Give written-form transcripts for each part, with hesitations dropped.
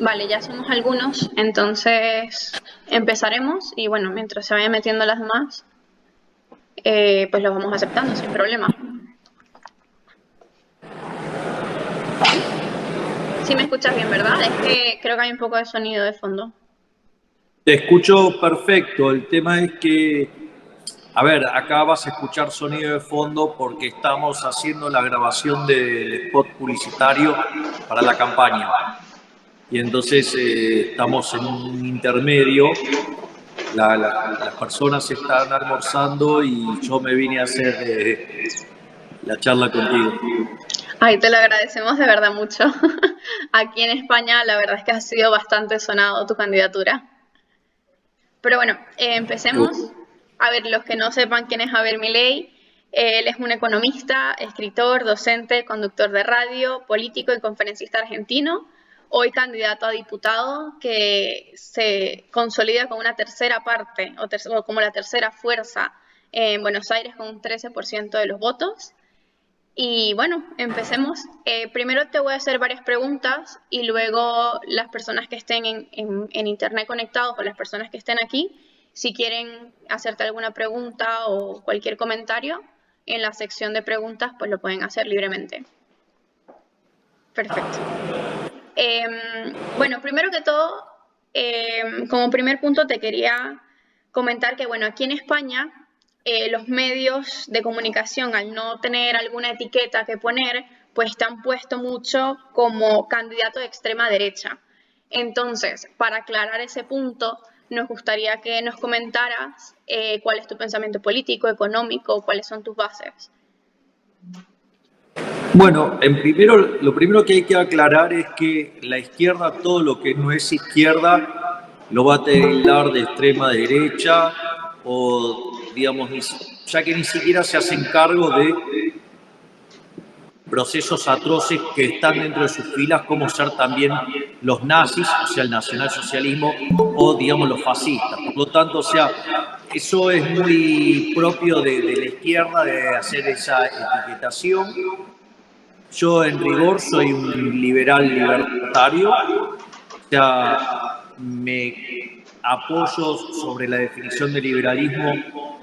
Vale, ya somos algunos, entonces empezaremos y bueno, mientras se vayan metiendo las demás, pues los vamos aceptando sin problema. Sí me escuchas bien, ¿verdad? Es que creo que hay un poco de sonido de fondo. Te escucho perfecto. El tema es que, a ver, acá vas a escuchar sonido de fondo porque estamos haciendo la grabación del spot publicitario para la campaña. Y entonces estamos en un intermedio. Las personas están almorzando y yo me vine a hacer la charla contigo. Ay, te lo agradecemos de verdad mucho. Aquí en España la verdad es que ha sido bastante sonado tu candidatura. Pero bueno, empecemos. A ver, los que no sepan quién es Javier Milei, él es un economista, escritor, docente, conductor de radio, político y conferencista argentino, hoy candidato a diputado que se consolida con una tercera parte o como la tercera fuerza en Buenos Aires con un 13% de los votos. Y bueno, empecemos. Primero te voy a hacer varias preguntas y luego las personas que estén en internet conectados o las personas que estén aquí, si quieren hacerte alguna pregunta o cualquier comentario, en la sección de preguntas pues lo pueden hacer libremente. Perfecto. Bueno, primero que todo, como primer punto te quería comentar que, bueno, aquí en España los medios de comunicación, al no tener alguna etiqueta que poner, pues te han puesto mucho como candidato de extrema derecha. Entonces, para aclarar ese punto, nos gustaría que nos comentaras cuál es tu pensamiento político, económico, cuáles son tus bases. Bueno, lo primero que hay que aclarar es que la izquierda, todo lo que no es izquierda, lo va a tildar de extrema derecha o, digamos, ya que ni siquiera se hacen cargo de procesos atroces que están dentro de sus filas, como ser también los nazis, o sea, el nacionalsocialismo, o, digamos, los fascistas. Por lo tanto, o sea, eso es muy propio de la izquierda, de hacer esa etiquetación. Yo en rigor soy un liberal libertario, o sea, me apoyo sobre la definición de liberalismo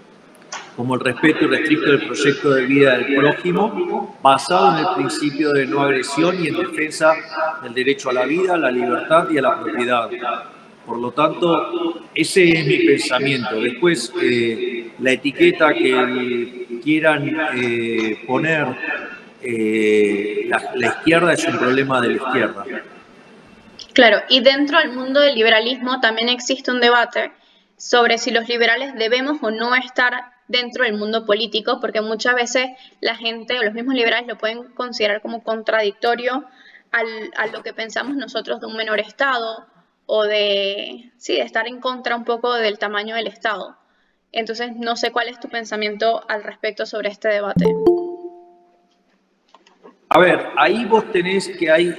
como el respeto irrestricto del proyecto de vida del prójimo, basado en el principio de no agresión y en defensa del derecho a la vida, a la libertad y a la propiedad. Por lo tanto, ese es mi pensamiento. Después, la etiqueta que quieran poner la izquierda es un problema de la izquierda. Claro, y dentro del mundo del liberalismo también existe un debate sobre si los liberales debemos o no estar dentro del mundo político, porque muchas veces la gente o los mismos liberales lo pueden considerar como contradictorio a lo que pensamos nosotros de un menor Estado o de, sí, de estar en contra un poco del tamaño del Estado. Entonces, no sé cuál es tu pensamiento al respecto sobre este debate. A ver, ahí vos tenés que hay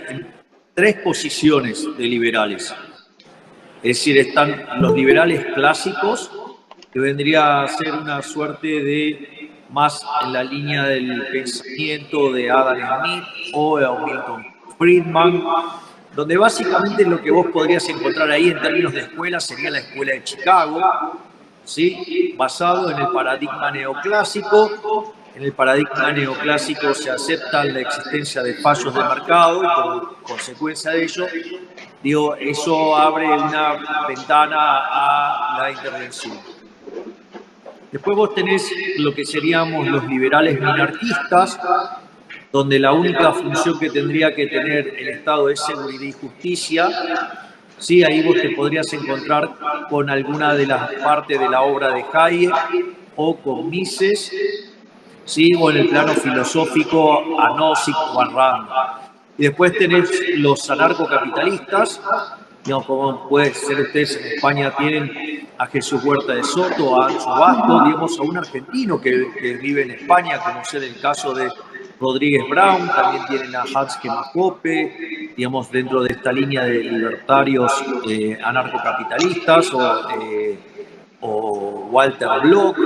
tres posiciones de liberales. Es decir, están los liberales clásicos, que vendría a ser una suerte de más en la línea del pensamiento de Adam Smith o de Milton Friedman, donde básicamente lo que vos podrías encontrar ahí en términos de escuela sería la escuela de Chicago, ¿sí? Basado en el paradigma neoclásico. En el paradigma neoclásico se acepta la existencia de fallos de mercado y como consecuencia de ello, digo, eso abre una ventana a la intervención. Después vos tenés lo que seríamos los liberales minarquistas, donde la única función que tendría que tener el Estado es seguridad y justicia. Sí, ahí vos te podrías encontrar con alguna de las partes de la obra de Hayek o con Mises, ¿sí? O en el plano filosófico a Nozick o a Rand. Y después tenés los anarcocapitalistas, digamos, como puede ser ustedes en España tienen a Jesús Huerta de Soto, a Ancho Basto, digamos, a un argentino que vive en España, como es el caso de Rodríguez Brown, también tienen a Hans Kemakope, digamos, dentro de esta línea de libertarios anarcocapitalistas, o Walter Block,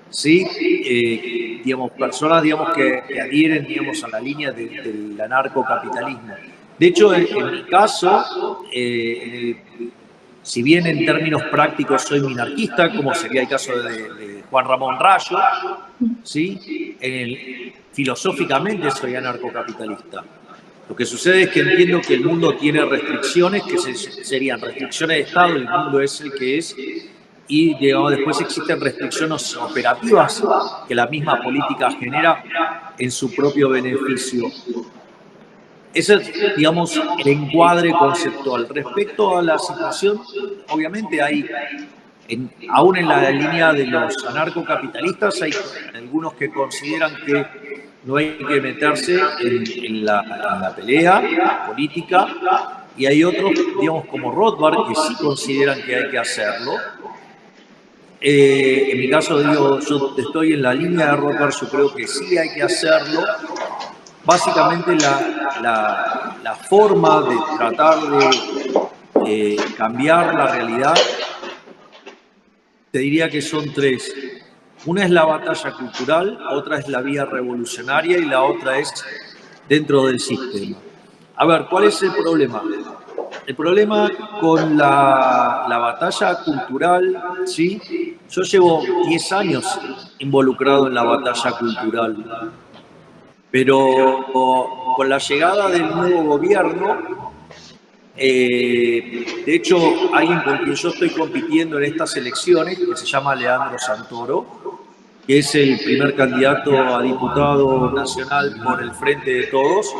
¿sí? Digamos, personas digamos, que adhieren digamos, a la línea del anarcocapitalismo. De hecho, en mi caso, si bien en términos prácticos soy minarquista, como sería el caso de Juan Ramón Rayo, ¿sí? Filosóficamente soy anarcocapitalista. Lo que sucede es que entiendo que el mundo tiene restricciones, que serían restricciones de Estado, el mundo es el que es, y digamos, después existen restricciones operativas que la misma política genera en su propio beneficio. Ese es, digamos, el encuadre conceptual. Respecto a la situación, obviamente hay, aún en la línea de los anarcocapitalistas, hay algunos que consideran que no hay que meterse en la pelea política, y hay otros, digamos, como Rothbard, que sí consideran que hay que hacerlo. En mi caso, digo, yo estoy en la línea de Rothbard, yo creo que sí hay que hacerlo. Básicamente la forma de tratar de cambiar la realidad, te diría que son tres. Una es la batalla cultural, otra es la vía revolucionaria y la otra es dentro del sistema. A ver, ¿cuál es el problema? El problema con la batalla cultural, ¿sí? Yo llevo 10 años involucrado en la batalla cultural, pero con la llegada del nuevo gobierno, de hecho, alguien con quien yo estoy compitiendo en estas elecciones, que se llama Leandro Santoro, que es el primer candidato a diputado nacional por el Frente de Todos,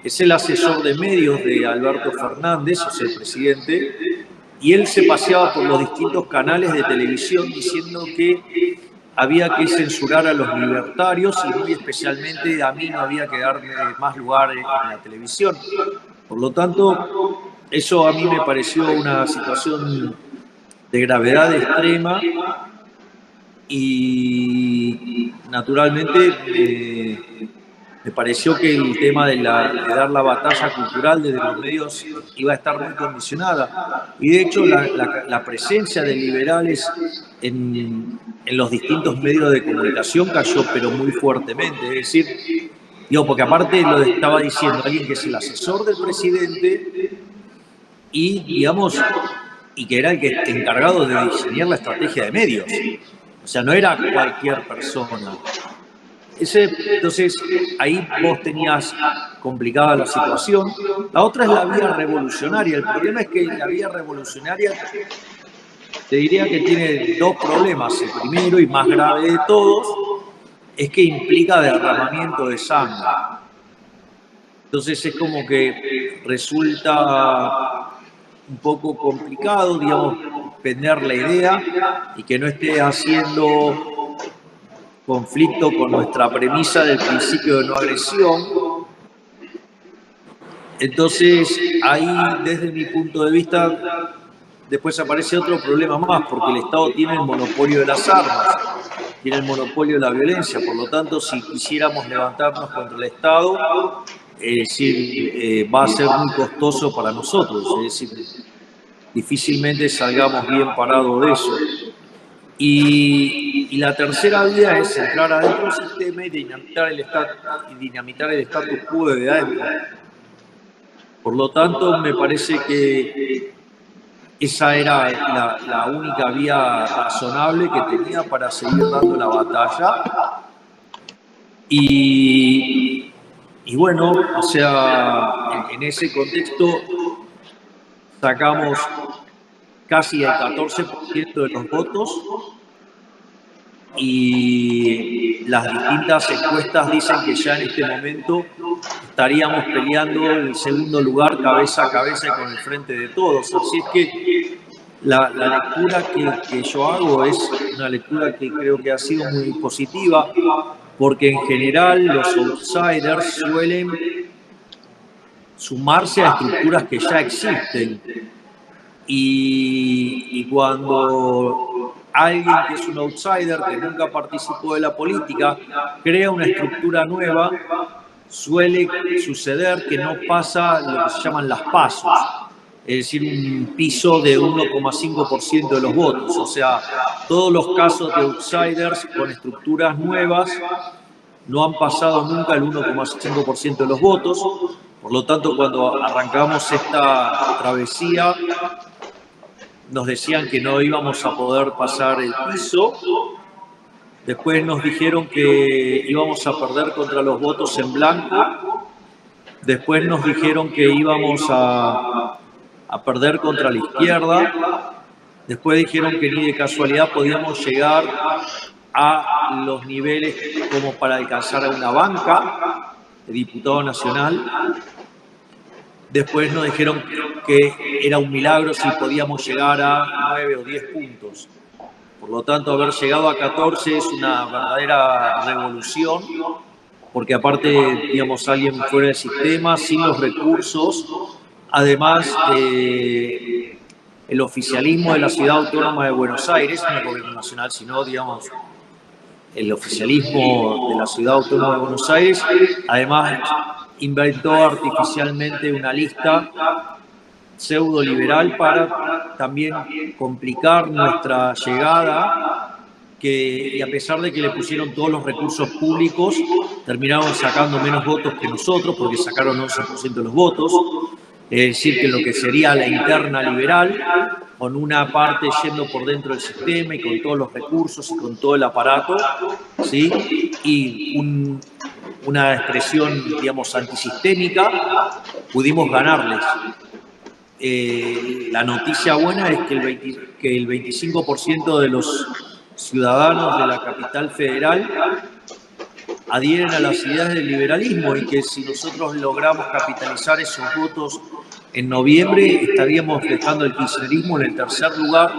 es el asesor de medios de Alberto Fernández, es el presidente, y él se paseaba por los distintos canales de televisión diciendo que había que censurar a los libertarios y muy especialmente a mí no había que darme más lugar en la televisión. Por lo tanto, eso a mí me pareció una situación de gravedad extrema y naturalmente me pareció que el tema de dar la batalla cultural desde los medios iba a estar muy condicionada. Y de hecho la presencia de liberales en los distintos medios de comunicación cayó pero muy fuertemente. Es decir, digo, porque aparte lo estaba diciendo alguien que es el asesor del presidente y, digamos, y que era el que encargado de diseñar la estrategia de medios. O sea, no era cualquier persona. Entonces, ahí vos tenías complicada la situación. La otra es la vía revolucionaria. El problema es que la vía revolucionaria, te diría que tiene dos problemas. El primero y más grave de todos es que implica derramamiento de sangre. Entonces es como que resulta un poco complicado, digamos, vender la idea y que no esté haciendo conflicto con nuestra premisa del principio de no agresión. Entonces, ahí, desde mi punto de vista, después aparece otro problema más, porque el Estado tiene el monopolio de las armas, tiene el monopolio de la violencia. Por lo tanto, si quisiéramos levantarnos contra el Estado, va a ser muy costoso para nosotros. Es decir, difícilmente salgamos bien parados de eso. Y la tercera vía es entrar adentro del sistema y dinamitar el status quo de adentro. Por lo tanto, me parece que esa era la única vía razonable que tenía para seguir dando la batalla. Y bueno, o sea, en ese contexto sacamos casi el 14% de los votos y las distintas encuestas dicen que ya en este momento estaríamos peleando el segundo lugar cabeza a cabeza con el Frente de Todos. Así es que la lectura que yo hago es una lectura que creo que ha sido muy positiva, porque en general los outsiders suelen sumarse a estructuras que ya existen. Y cuando alguien que es un outsider, que nunca participó de la política, crea una estructura nueva, suele suceder que no pasa lo que se llaman las pasos, es decir, un piso de 1,5% de los votos. O sea, todos los casos de outsiders con estructuras nuevas no han pasado nunca el 1,5% de los votos. Por lo tanto, cuando arrancamos esta travesía, nos decían que no íbamos a poder pasar el piso. Después nos dijeron que íbamos a perder contra los votos en blanco. Después nos dijeron que íbamos a perder contra la izquierda. Después dijeron que ni de casualidad podíamos llegar a los niveles como para alcanzar a una banca de diputado nacional. Después nos dijeron que era un milagro si podíamos llegar a 9 o 10 puntos. Por lo tanto, haber llegado a 14 es una verdadera revolución, porque aparte, digamos, alguien fuera del sistema, sin los recursos, además, el oficialismo de la Ciudad Autónoma de Buenos Aires, no el gobierno nacional, sino, digamos, el oficialismo de la Ciudad Autónoma de Buenos Aires, además inventó artificialmente una lista pseudo-liberal para también complicar nuestra llegada, y a pesar de que le pusieron todos los recursos públicos, terminaron sacando menos votos que nosotros, porque sacaron 11% de los votos. Es decir, que lo que sería la interna liberal, con una parte yendo por dentro del sistema y con todos los recursos y con todo el aparato, ¿sí? Y una expresión, digamos, antisistémica, pudimos ganarles. La noticia buena es que el 25% de los ciudadanos de la capital federal adhieren a las ideas del liberalismo y que si nosotros logramos capitalizar esos votos en noviembre estaríamos dejando el kirchnerismo en el tercer lugar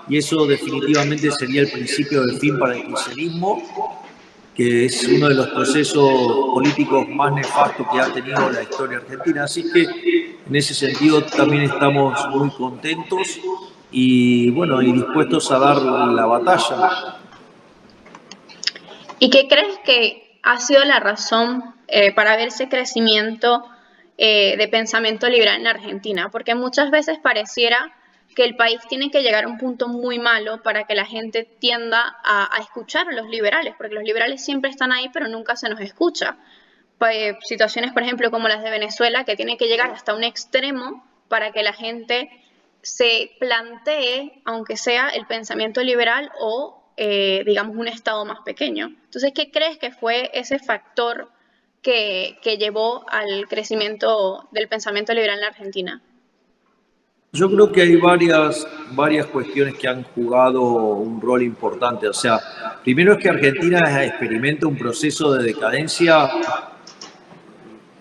y eso definitivamente sería el principio del fin para el kirchnerismo, que es uno de los procesos políticos más nefastos que ha tenido la historia argentina. Así que en ese sentido también estamos muy contentos y bueno, y dispuestos a dar la batalla. ¿Y qué crees que ha sido la razón para ver ese crecimiento de pensamiento liberal en la Argentina? Porque muchas veces pareciera que el país tiene que llegar a un punto muy malo para que la gente tienda a escuchar a los liberales, porque los liberales siempre están ahí, pero nunca se nos escucha. Situaciones, por ejemplo, como las de Venezuela, que tiene que llegar hasta un extremo para que la gente se plantee, aunque sea el pensamiento liberal o digamos, un estado más pequeño. Entonces, ¿qué crees que fue ese factor que llevó al crecimiento del pensamiento liberal en la Argentina? Yo creo que hay varias cuestiones que han jugado un rol importante. O sea, primero es que Argentina experimenta un proceso de decadencia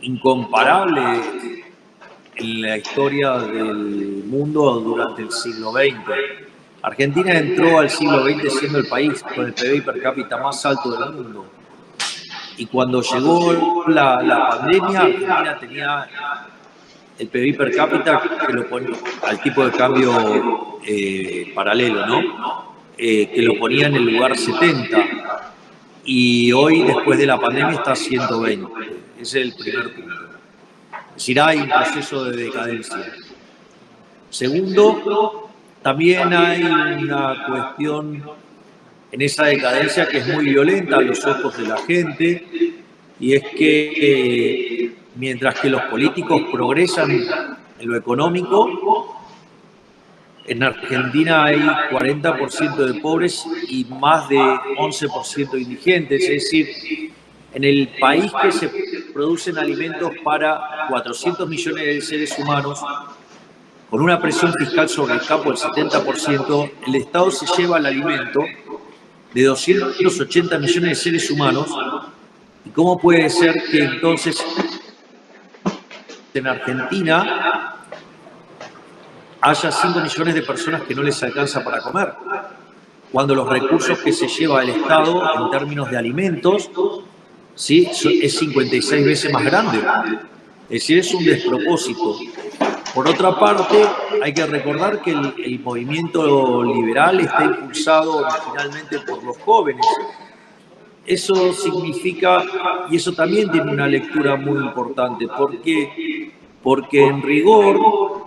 incomparable en la historia del mundo durante el siglo XX. Argentina entró al siglo XX siendo el país con el PBI per cápita más alto del mundo. Y cuando llegó la pandemia, Argentina tenía el PBI per cápita que lo ponía al tipo de cambio paralelo, ¿no? Que lo ponía en el lugar 70. Y hoy, después de la pandemia, está a 120. Ese es el primer punto. Es decir, hay un proceso de decadencia. Segundo, también hay una cuestión en esa decadencia que es muy violenta a los ojos de la gente, y es que mientras que los políticos progresan en lo económico, en Argentina hay 40% de pobres y más de 11% de indigentes, es decir, en el país que se producen alimentos para 400 millones de seres humanos, con una presión fiscal sobre el campo del 70%, el Estado se lleva el alimento de 280 millones de seres humanos. ¿Y cómo puede ser que entonces en Argentina haya 5 millones de personas que no les alcanza para comer? Cuando los recursos que se lleva el Estado en términos de alimentos, ¿sí?, es 56 veces más grande. Es decir, es un despropósito. Por otra parte, hay que recordar que el movimiento liberal está impulsado originalmente por los jóvenes. Eso significa, y eso también tiene una lectura muy importante, porque en rigor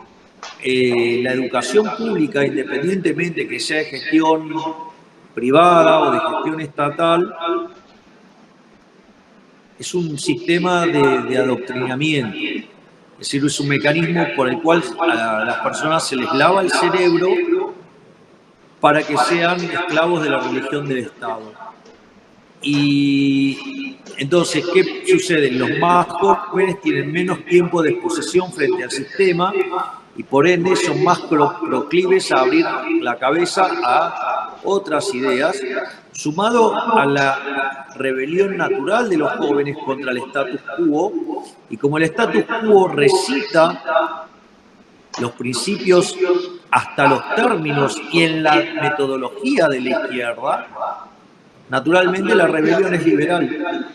la educación pública, independientemente que sea de gestión privada o de gestión estatal, es un sistema de adoctrinamiento. decir, es un mecanismo por el cual a las personas se les lava el cerebro para que sean esclavos de la religión del Estado. Y entonces, ¿qué sucede? Los más jóvenes tienen menos tiempo de exposición frente al sistema y por ende son más proclives a abrir la cabeza a otras ideas, sumado a la rebelión natural de los jóvenes contra el status quo. Y como el status quo recita los principios hasta los términos y en la metodología de la izquierda, naturalmente la rebelión es liberal.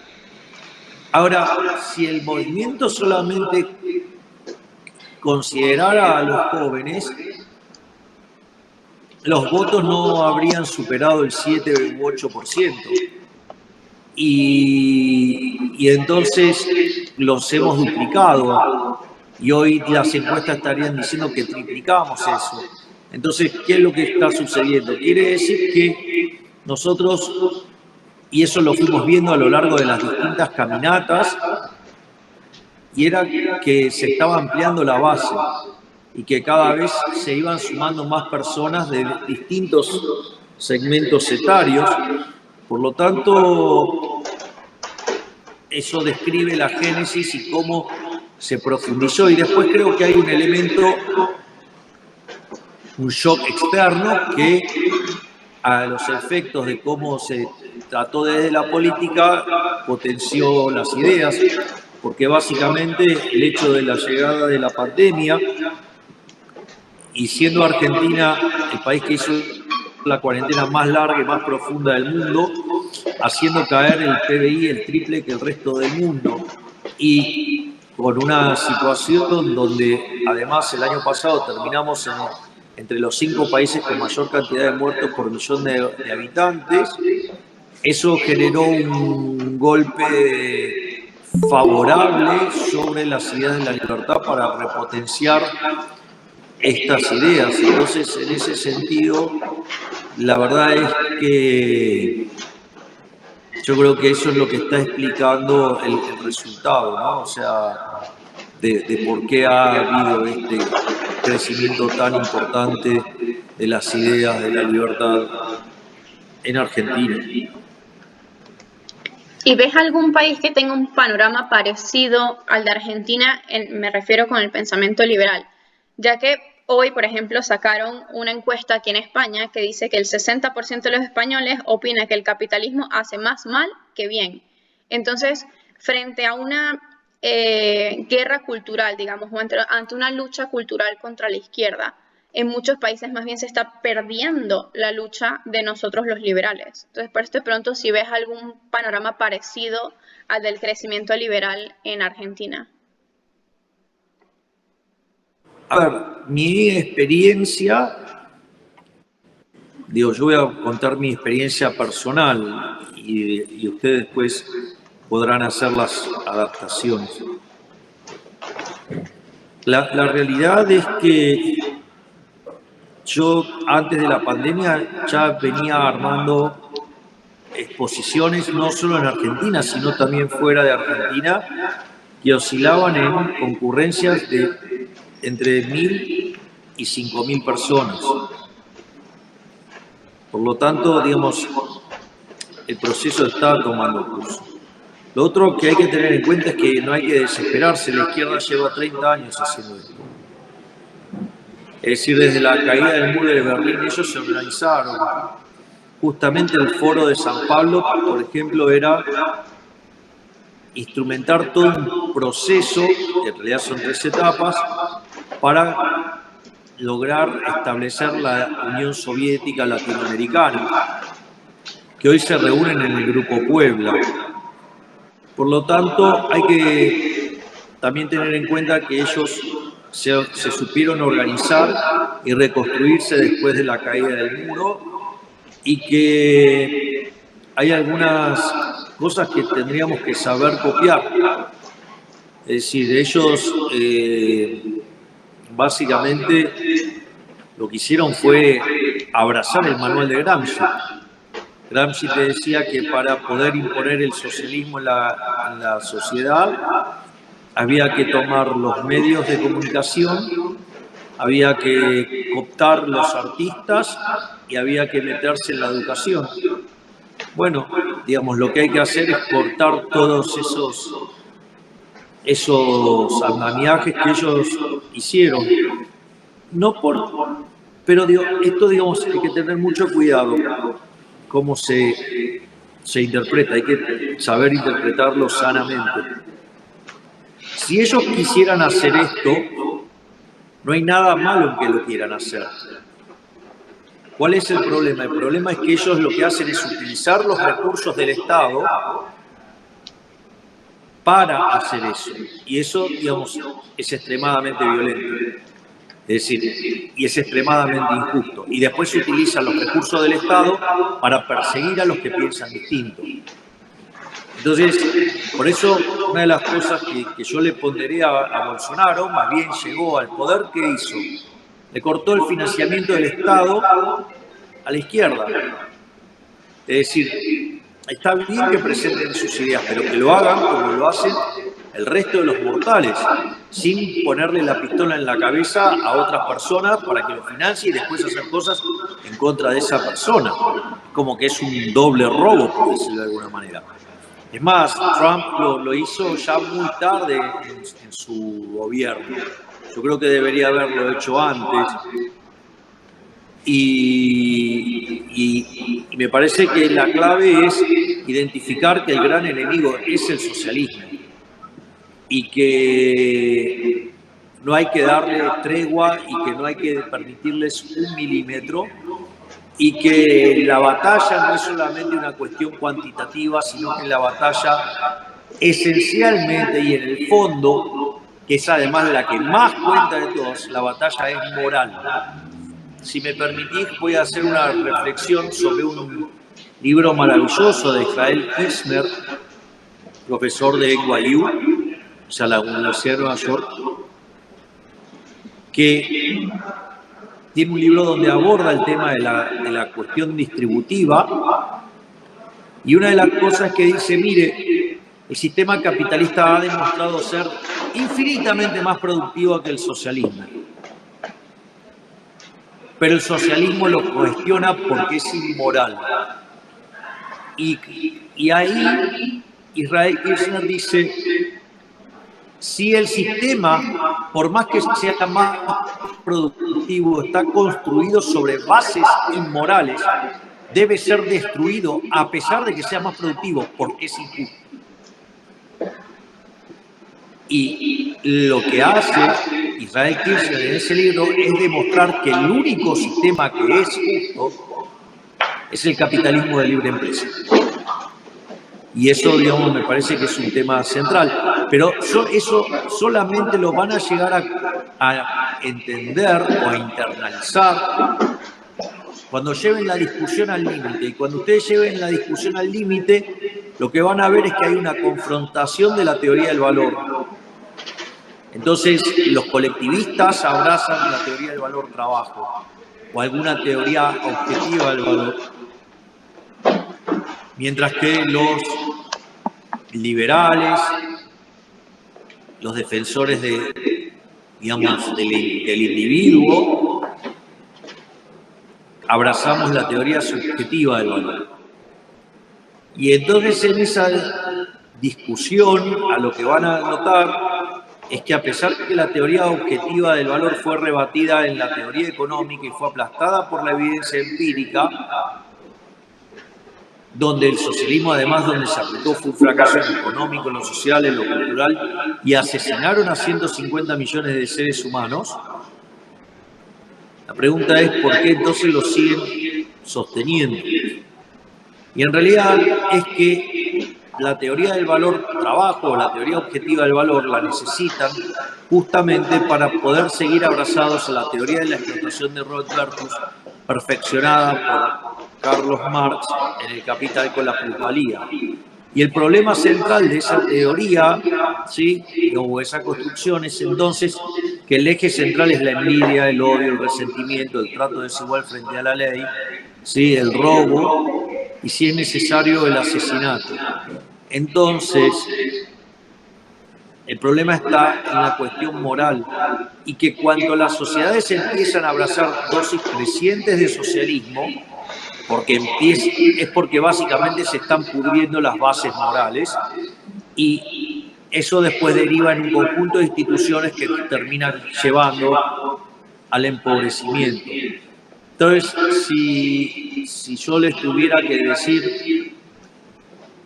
Ahora, si el movimiento solamente considerara a los jóvenes, los votos no habrían superado el 7 u 8%. Y entonces los hemos duplicado. Y hoy las encuestas estarían diciendo que triplicamos eso. Entonces, ¿qué es lo que está sucediendo? Quiere decir que nosotros, y eso lo fuimos viendo a lo largo de las distintas caminatas, y era que se estaba ampliando la base y que cada vez se iban sumando más personas de distintos segmentos etarios. Por lo tanto, eso describe la génesis y cómo se profundizó. Y después creo que hay un elemento, un shock externo que a los efectos de cómo se trató desde la política potenció las ideas, porque básicamente el hecho de la llegada de la pandemia y siendo Argentina el país que hizo la cuarentena más larga y más profunda del mundo, haciendo caer el PBI el triple que el resto del mundo, y con una situación donde además el año pasado terminamos entre los 5 países con mayor cantidad de muertos por millón de habitantes, eso generó un golpe favorable sobre las ideas de la libertad para repotenciar estas ideas. Entonces, en ese sentido, la verdad es que yo creo que eso es lo que está explicando el resultado, ¿no? O sea, de por qué ha habido este crecimiento tan importante de las ideas de la libertad en Argentina. ¿Y ves algún país que tenga un panorama parecido al de Argentina? Me refiero con el pensamiento liberal, ya que hoy, por ejemplo, sacaron una encuesta aquí en España que dice que el 60% de los españoles opina que el capitalismo hace más mal que bien. Entonces, frente a una guerra cultural, digamos, o ante una lucha cultural contra la izquierda, en muchos países más bien se está perdiendo la lucha de nosotros los liberales. Entonces, por esto de pronto, si ves algún panorama parecido al del crecimiento liberal en Argentina. A ver, mi experiencia, yo voy a contar mi experiencia personal y ustedes después podrán hacer las adaptaciones. La realidad es que yo antes de la pandemia ya venía armando exposiciones no solo en Argentina, sino también fuera de Argentina, que oscilaban en concurrencias de entre 1.000 y 5.000 personas. Por lo tanto, digamos, el proceso está tomando curso. Lo otro que hay que tener en cuenta es que no hay que desesperarse. La izquierda lleva 30 años haciendo esto. Es decir, desde la caída del muro de Berlín ellos se organizaron. Justamente el foro de San Pablo, por ejemplo, era instrumentar todo un proceso, que en realidad son 3 etapas, para lograr establecer la Unión Soviética Latinoamericana, que hoy se reúnen en el Grupo Puebla. Por lo tanto, hay que también tener en cuenta que ellos se supieron organizar y reconstruirse después de la caída del muro y que hay algunas cosas que tendríamos que saber copiar. Es decir, ellos básicamente lo que hicieron fue abrazar el manual de Gramsci. Gramsci te decía que para poder imponer el socialismo en la sociedad había que tomar los medios de comunicación, había que cooptar los artistas y había que meterse en la educación. Bueno, digamos, lo que hay que hacer es cortar todos esos andamiajes que ellos hicieron. No por, pero digo, esto, digamos, hay que tener mucho cuidado cómo se interpreta, hay que saber interpretarlo sanamente. Si ellos quisieran hacer esto, no hay nada malo en que lo quieran hacer. ¿Cuál es el problema? El problema es que ellos lo que hacen es utilizar los recursos del Estado para hacer eso. Y eso, digamos, es extremadamente violento. Es decir, y es extremadamente injusto. Y después se utilizan los recursos del Estado para perseguir a los que piensan distinto. Entonces, por eso, una de las cosas que yo le pondría a Bolsonaro, más bien llegó al poder, ¿qué hizo? Le cortó el financiamiento del Estado a la izquierda. Es decir, está bien que presenten sus ideas, pero que lo hagan como lo hacen el resto de los mortales, sin ponerle la pistola en la cabeza a otras personas para que lo financie y después hacer cosas en contra de esa persona. Como que es un doble robo, por decirlo de alguna manera. Es más, Trump lo hizo ya muy tarde en su gobierno. Yo creo que debería haberlo hecho antes. Y me parece que la clave es identificar que el gran enemigo es el socialismo y que no hay que darle tregua y que no hay que permitirles un milímetro y que la batalla no es solamente una cuestión cuantitativa, sino que la batalla esencialmente y en el fondo, que es además la que más cuenta de todas, la batalla es moral. Si me permitís, voy a hacer una reflexión sobre un libro maravilloso de Israel Kirzner, profesor de NYU, o sea, la Universidad de Nueva York, que tiene un libro donde aborda el tema de la cuestión distributiva, y una de las cosas que dice, mire, el sistema capitalista ha demostrado ser infinitamente más productivo que el socialismo. Pero el socialismo lo cuestiona porque es inmoral. Y ahí Israel Kirzner dice, si el sistema, por más que sea más productivo, está construido sobre bases inmorales, debe ser destruido a pesar de que sea más productivo, porque es injusto. Y lo que hace Israel Kirzner en ese libro es demostrar que el único sistema que es justo es el capitalismo de libre empresa. Y eso, digamos, me parece que es un tema central. Pero eso solamente lo van a llegar a entender o a internalizar cuando lleven la discusión al límite. Y cuando ustedes lleven la discusión al límite, lo que van a ver es que hay una confrontación de la teoría del valor. Entonces, los colectivistas abrazan la teoría del valor trabajo o alguna teoría objetiva del valor, mientras que los liberales, los defensores digamos, del individuo, abrazamos la teoría subjetiva del valor. Y entonces en esa discusión, a lo que van a notar es que a pesar de que la teoría objetiva del valor fue rebatida en la teoría económica y fue aplastada por la evidencia empírica, donde el socialismo, además, donde se aplicó, fue un fracaso en lo económico, en lo social, en lo cultural, y asesinaron a 150 millones de seres humanos, la pregunta es por qué entonces lo siguen sosteniendo. Y en realidad es que la teoría del valor trabajo, o la teoría objetiva del valor, la necesitan justamente para poder seguir abrazados a la teoría de la explotación de Rothbardus, perfeccionada por Carlos Marx en El Capital con la plusvalía. Y el problema central de esa teoría, ¿sí?, o esa construcción, es entonces que el eje central es la envidia, el odio, el resentimiento, el trato desigual frente a la ley, ¿sí?, el robo y, si es necesario, el asesinato. Entonces, El problema está en la cuestión moral y que cuando las sociedades empiezan a abrazar dosis crecientes de socialismo, es porque básicamente se están pudriendo las bases morales y eso después deriva en un conjunto de instituciones que terminan llevando al empobrecimiento. Entonces, si yo les tuviera que decir,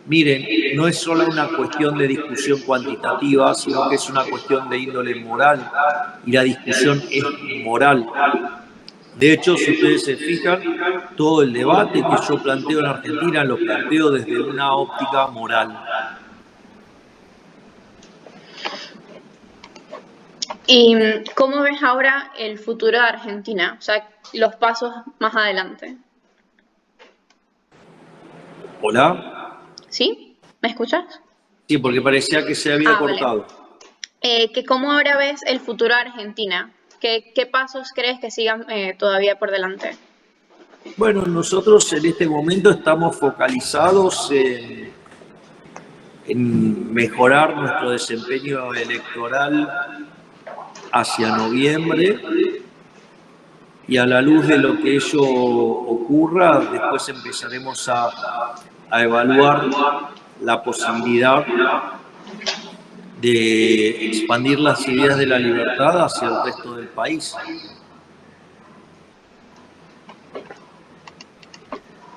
miren, no es solo una cuestión de discusión cuantitativa, sino que es una cuestión de índole moral, y la discusión es moral. De hecho, si ustedes se fijan, todo el debate que yo planteo en Argentina lo planteo desde una óptica moral. ¿Y cómo ves ahora el futuro de Argentina? O sea, los pasos más adelante. ¿Hola? ¿Sí? ¿Me escuchas? Sí, porque parecía que se había cortado. Vale. ¿Cómo ahora ves el futuro de Argentina? ¿Qué pasos crees que sigan todavía por delante? Bueno, nosotros en este momento estamos focalizados en mejorar nuestro desempeño electoral hacia noviembre, y a la luz de lo que ello ocurra, después empezaremos a evaluar la posibilidad de expandir las ideas de la libertad hacia el resto del país.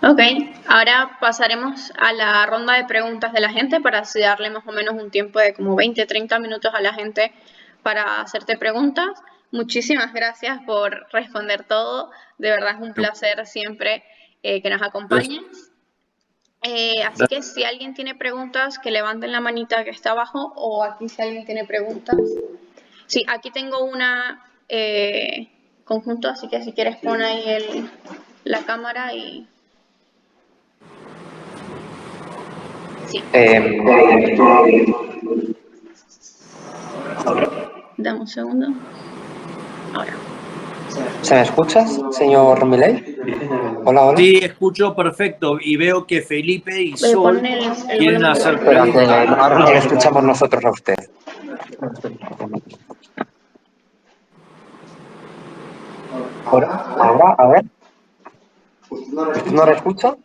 Ok, ahora pasaremos a la ronda de preguntas de la gente para así darle más o menos un tiempo de como 20-30 minutos a la gente para hacerte preguntas. Muchísimas gracias por responder todo. De verdad es un placer siempre que nos acompañes. Así que si alguien tiene preguntas, que levanten la manita que está abajo, o aquí si alguien tiene preguntas. Sí, aquí tengo una conjunto, así que si quieres pon ahí la cámara y... Sí. Dame un segundo. Ahora. ¿Se me escuchas, señor Milei? Hola, hola. Sí, escucho perfecto y veo que Felipe y Sol quieren hacer Espera, que preguntas. ahora no le escuchamos nosotros a usted. Ahora, a ver. ¿Usted no le escucha?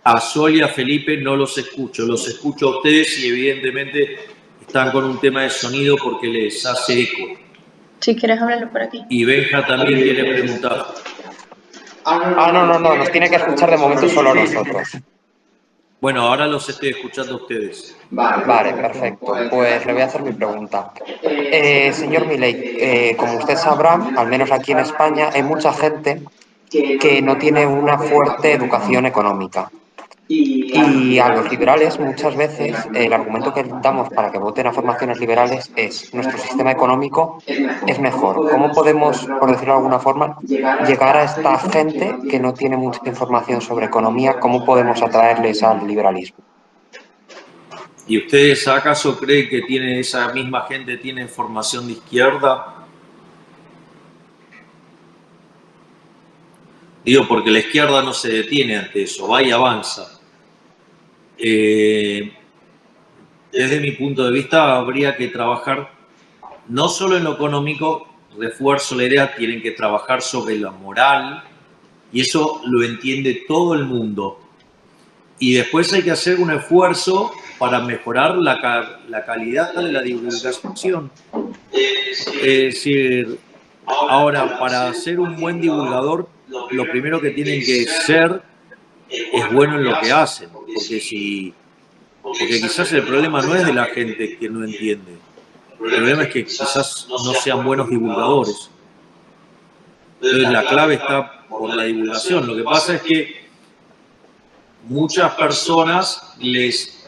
A Sol y a Felipe no los escucho a ustedes y evidentemente están con un tema de sonido porque les hace eco. Si quieres hablarlo por aquí. Y Benja también quiere preguntar. No, nos tiene que escuchar de momento solo a nosotros. Bueno, ahora los estoy escuchando a ustedes. Vale, perfecto. Pues le voy a hacer mi pregunta. Señor Milei, como usted sabrá, al menos aquí en España hay mucha gente que no tiene una fuerte educación económica. Y a los liberales muchas veces el argumento que damos para que voten a formaciones liberales es nuestro sistema económico es mejor. ¿Cómo podemos, por decirlo de alguna forma, llegar a esta gente que no tiene mucha información sobre economía? ¿Cómo podemos atraerles al liberalismo? ¿Y ustedes acaso creen que esa misma gente tiene formación de izquierda? Digo, porque la izquierda no se detiene ante eso, va y avanza. Desde mi punto de vista, habría que trabajar no solo en lo económico, refuerzo la idea, tienen que trabajar sobre la moral, y eso lo entiende todo el mundo. Y después hay que hacer un esfuerzo para mejorar la calidad de la divulgación. Es decir, ahora, para ser un buen divulgador, lo primero que tienen que ser es bueno en lo que hacen, porque quizás el problema no es de la gente que no entiende, el problema es que quizás no sean buenos divulgadores. Entonces la clave está por la divulgación. Lo que pasa es que muchas personas les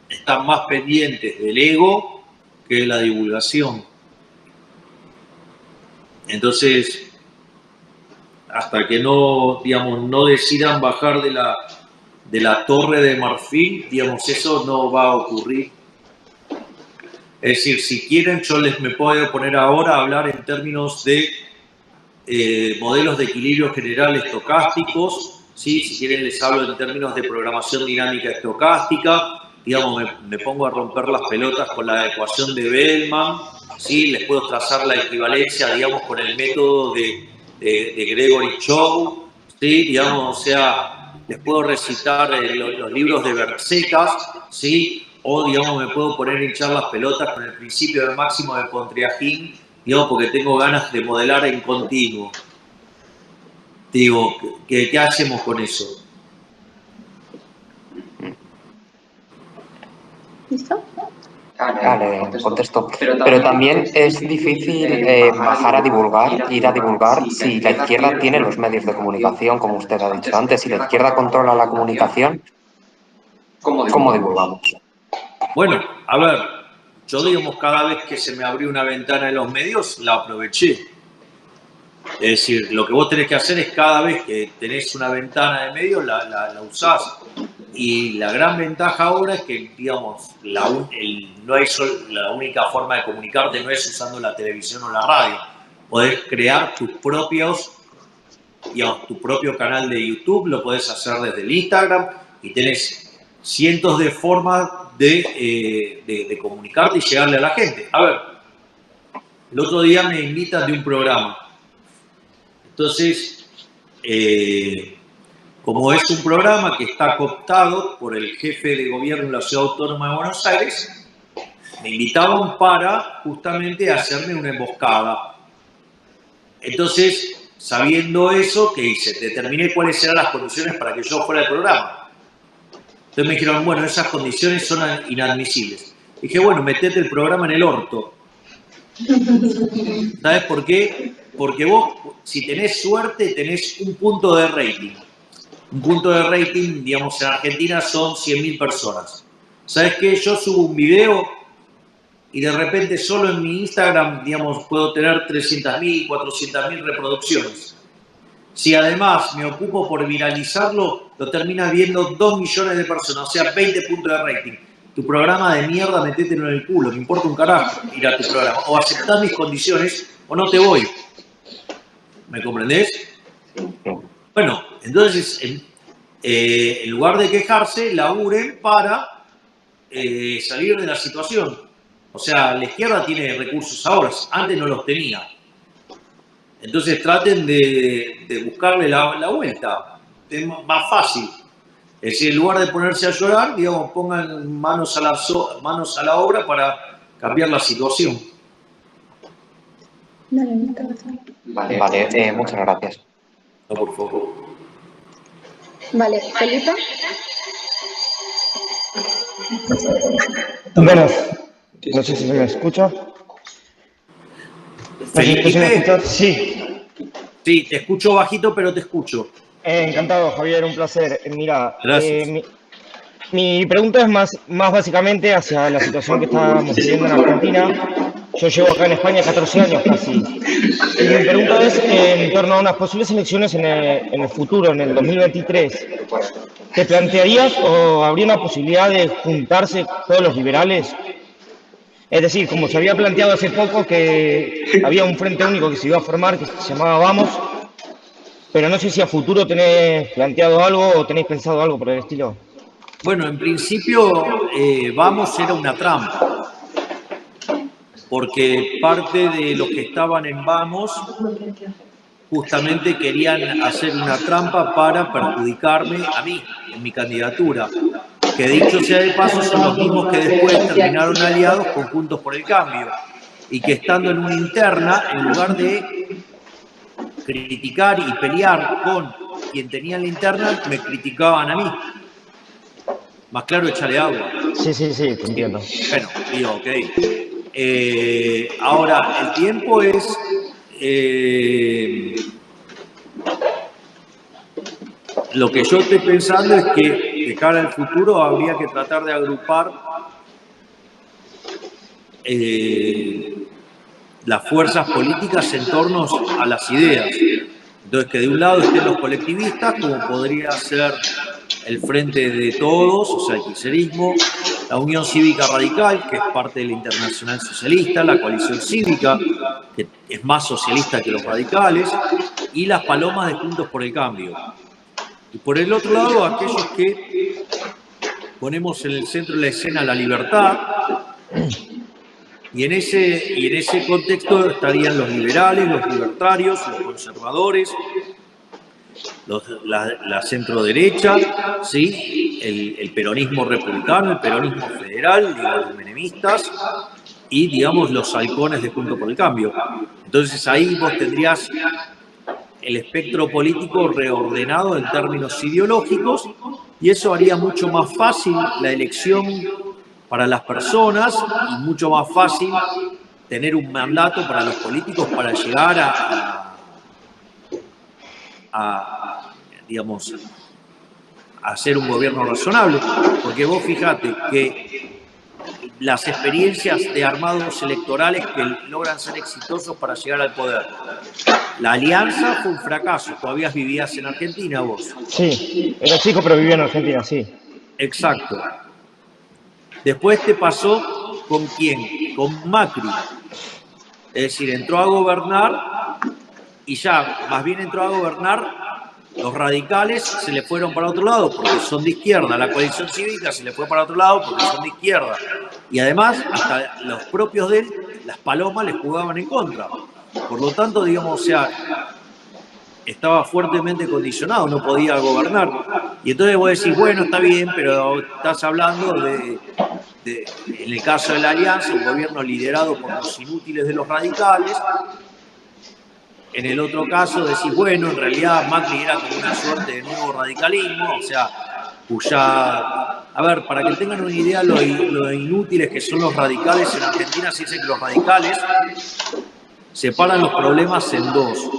están más pendientes del ego que de la divulgación. Entonces, hasta que no decidan bajar de la torre de marfil, eso no va a ocurrir. Es decir, si quieren, me puedo poner ahora a hablar en términos de modelos de equilibrio general estocásticos, ¿sí? Si quieren les hablo en términos de programación dinámica estocástica, digamos, me pongo a romper las pelotas con la ecuación de Bellman, ¿sí? Les puedo trazar la equivalencia, digamos, con el método de Gregory Chow, ¿sí? Digamos, o sea, les puedo recitar los libros de Bergsecas, ¿sí? O, digamos, me puedo poner a hinchar las pelotas con el principio del máximo de Pontryagin, digamos, porque tengo ganas de modelar en continuo. Digo, ¿qué hacemos con eso? ¿Listo? Vale, contesto. Pero también es difícil bajar a divulgar, ir a divulgar, si la izquierda tiene los medios de comunicación, como usted ha dicho antes. Si la izquierda controla la comunicación, ¿cómo divulgamos? Bueno, a ver, yo, digamos, cada vez que se me abrió una ventana en los medios, la aproveché. Es decir, lo que vos tenés que hacer es cada vez que tenés una ventana de medios, la usás. Y la gran ventaja ahora es que, digamos, la única forma de comunicarte no es usando la televisión o la radio. Podés crear tus propios, digamos, tu propio canal de YouTube, lo podés hacer desde el Instagram y tenés cientos de formas de comunicarte y llegarle a la gente. A ver, el otro día me invitan de un programa. Entonces, como es un programa que está cooptado por el jefe de gobierno de la Ciudad Autónoma de Buenos Aires, me invitaban para justamente hacerme una emboscada. Entonces, sabiendo eso, ¿qué hice? Determiné cuáles eran las condiciones para que yo fuera al programa. Entonces me dijeron, bueno, esas condiciones son inadmisibles. Dije, bueno, metete el programa en el orto. ¿Sabes por qué? Porque vos, si tenés suerte, tenés un punto de rating. Un punto de rating, digamos, en Argentina son 100.000 personas. ¿Sabes qué? Yo subo un video y de repente solo en mi Instagram, digamos, puedo tener 300.000, 400.000 reproducciones. Si además me ocupo por viralizarlo, lo termina viendo 2 millones de personas, o sea, 20 puntos de rating. Tu programa de mierda, metételo en el culo, me importa un carajo ir a tu programa. O aceptás mis condiciones o no te voy. ¿Me comprendés? Bueno, entonces, en lugar de quejarse, laburen para salir de la situación. O sea, la izquierda tiene recursos ahora, antes no los tenía. Entonces traten de buscarle la vuelta. Es más fácil. Es decir, en lugar de ponerse a llorar, digamos, pongan manos a la obra para cambiar la situación. Vale, muchas gracias. No, por favor. Vale, Felipe. Buenas, no sé si se me escucha. Felipe, ¿Se me escucha? Sí. Sí, te escucho bajito, pero te escucho. Encantado, Javier, un placer. Mira, Gracias. mi pregunta es más básicamente hacia la situación que estamos viviendo en Argentina. Yo llevo acá en España 14 años casi. Y mi pregunta es en torno a unas posibles elecciones en el futuro, en el 2023. ¿Te plantearías o habría una posibilidad de juntarse todos los liberales? Es decir, como se había planteado hace poco que había un frente único que se iba a formar, que se llamaba Vamos, pero no sé si a futuro tenéis planteado algo o tenéis pensado algo por el estilo. Bueno, en principio, Vamos era una trampa, porque parte de los que estaban en Vamos justamente querían hacer una trampa para perjudicarme a mí, en mi candidatura, que dicho sea de paso son los mismos que después terminaron aliados con Juntos por el Cambio, y que estando en una interna, en lugar de criticar y pelear con quien tenía la interna, me criticaban a mí. Más claro, échale agua. Sí, te entiendo. Bueno, digo, ok. Ahora, el tiempo es... lo que yo estoy pensando es que de cara al futuro habría que tratar de agrupar las fuerzas políticas en torno a las ideas. Entonces, que de un lado estén los colectivistas, como podría ser el Frente de Todos, o sea, el kirchnerismo, la Unión Cívica Radical, que es parte de la Internacional Socialista, la Coalición Cívica, que es más socialista que los radicales, y las palomas de Juntos por el Cambio. Y por el otro lado, aquellos que ponemos en el centro de la escena la libertad, y en ese contexto estarían los liberales, los libertarios, los conservadores, la centro-derecha, ¿sí? El peronismo republicano, el peronismo federal, digamos, los menemistas y, digamos, los halcones de Juntos por el Cambio. Entonces ahí vos tendrías el espectro político reordenado en términos ideológicos y eso haría mucho más fácil la elección para las personas y mucho más fácil tener un mandato para los políticos para llegar digamos, a hacer un gobierno razonable. Porque vos fijate que las experiencias de armados electorales que logran ser exitosos para llegar al poder. La alianza fue un fracaso. Todavía vivías en Argentina vos. Sí, era chico pero vivía en Argentina, sí. Exacto. Después te pasó ¿con quién? Con Macri. Es decir, entró a gobernar y ya, más bien entró a gobernar, los radicales se le fueron para otro lado porque son de izquierda, la coalición cívica se le fue para otro lado porque son de izquierda. Y además, hasta los propios de él, las palomas les jugaban en contra. Por lo tanto, digamos, o sea, estaba fuertemente condicionado, no podía gobernar. Y entonces vos decís, bueno, está bien, pero estás hablando en el caso de la Alianza, un gobierno liderado por los inútiles de los radicales. En el otro caso decís, bueno, en realidad Macri era como una suerte de nuevo radicalismo, o sea, a ver, para que tengan una idea lo inútiles que son los radicales en Argentina, se dice que los radicales separan los problemas en dos,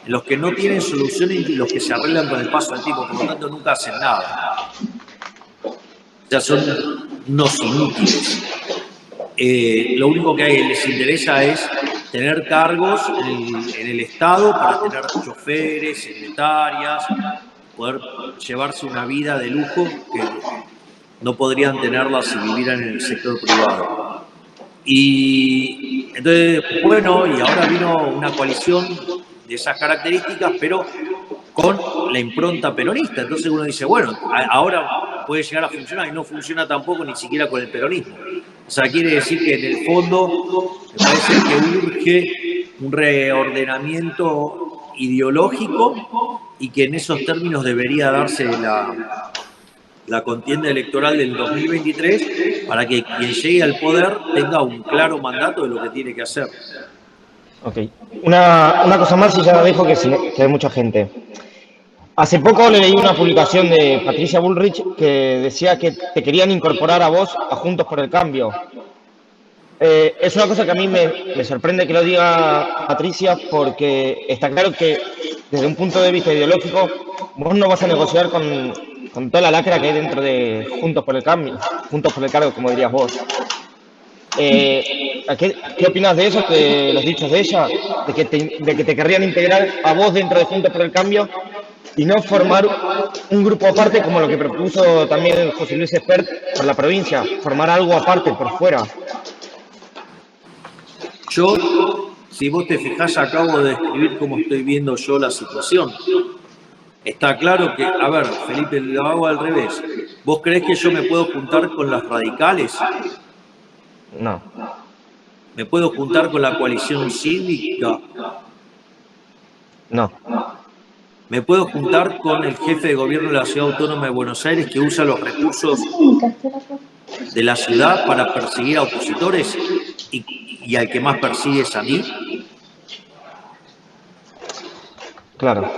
en los que no tienen solución y los que se arreglan con el paso del tiempo, por lo tanto nunca hacen nada. O sea, son unos inútiles. Lo único que les interesa es tener cargos en el Estado para tener choferes, secretarias, poder llevarse una vida de lujo que no podrían tenerla si vivieran en el sector privado. Y entonces, bueno, y ahora vino una coalición de esas características, pero con la impronta peronista. Entonces uno dice, bueno, ahora puede llegar a funcionar y no funciona tampoco ni siquiera con el peronismo. O sea, quiere decir que en el fondo me parece que urge un reordenamiento ideológico y que en esos términos debería darse la contienda electoral del 2023 para que quien llegue al poder tenga un claro mandato de lo que tiene que hacer. Ok. Una cosa más y ya dejo que hay mucha gente. Hace poco le leí una publicación de Patricia Bullrich que decía que te querían incorporar a vos a Juntos por el Cambio. Es una cosa que a mí me sorprende que lo diga Patricia porque está claro que desde un punto de vista ideológico vos no vas a negociar con toda la lacra que hay dentro de Juntos por el Cambio, Juntos por el Cargo, como dirías vos. ¿Qué opinas de eso, de los dichos de ella? De que te querrían integrar a vos dentro de Juntos por el Cambio y no formar un grupo aparte como lo que propuso también José Luis Espert por la provincia, formar algo aparte por fuera. Yo, si vos te fijás, acabo de describir cómo estoy viendo yo la situación. Está claro que, a ver, Felipe, lo hago al revés. ¿Vos creés que yo me puedo juntar con los radicales? No. ¿Me puedo juntar con la coalición cívica? No. ¿Me puedo juntar con el jefe de gobierno de la Ciudad Autónoma de Buenos Aires que usa los recursos de la ciudad para perseguir a opositores y al que más persigue es a mí? Claro.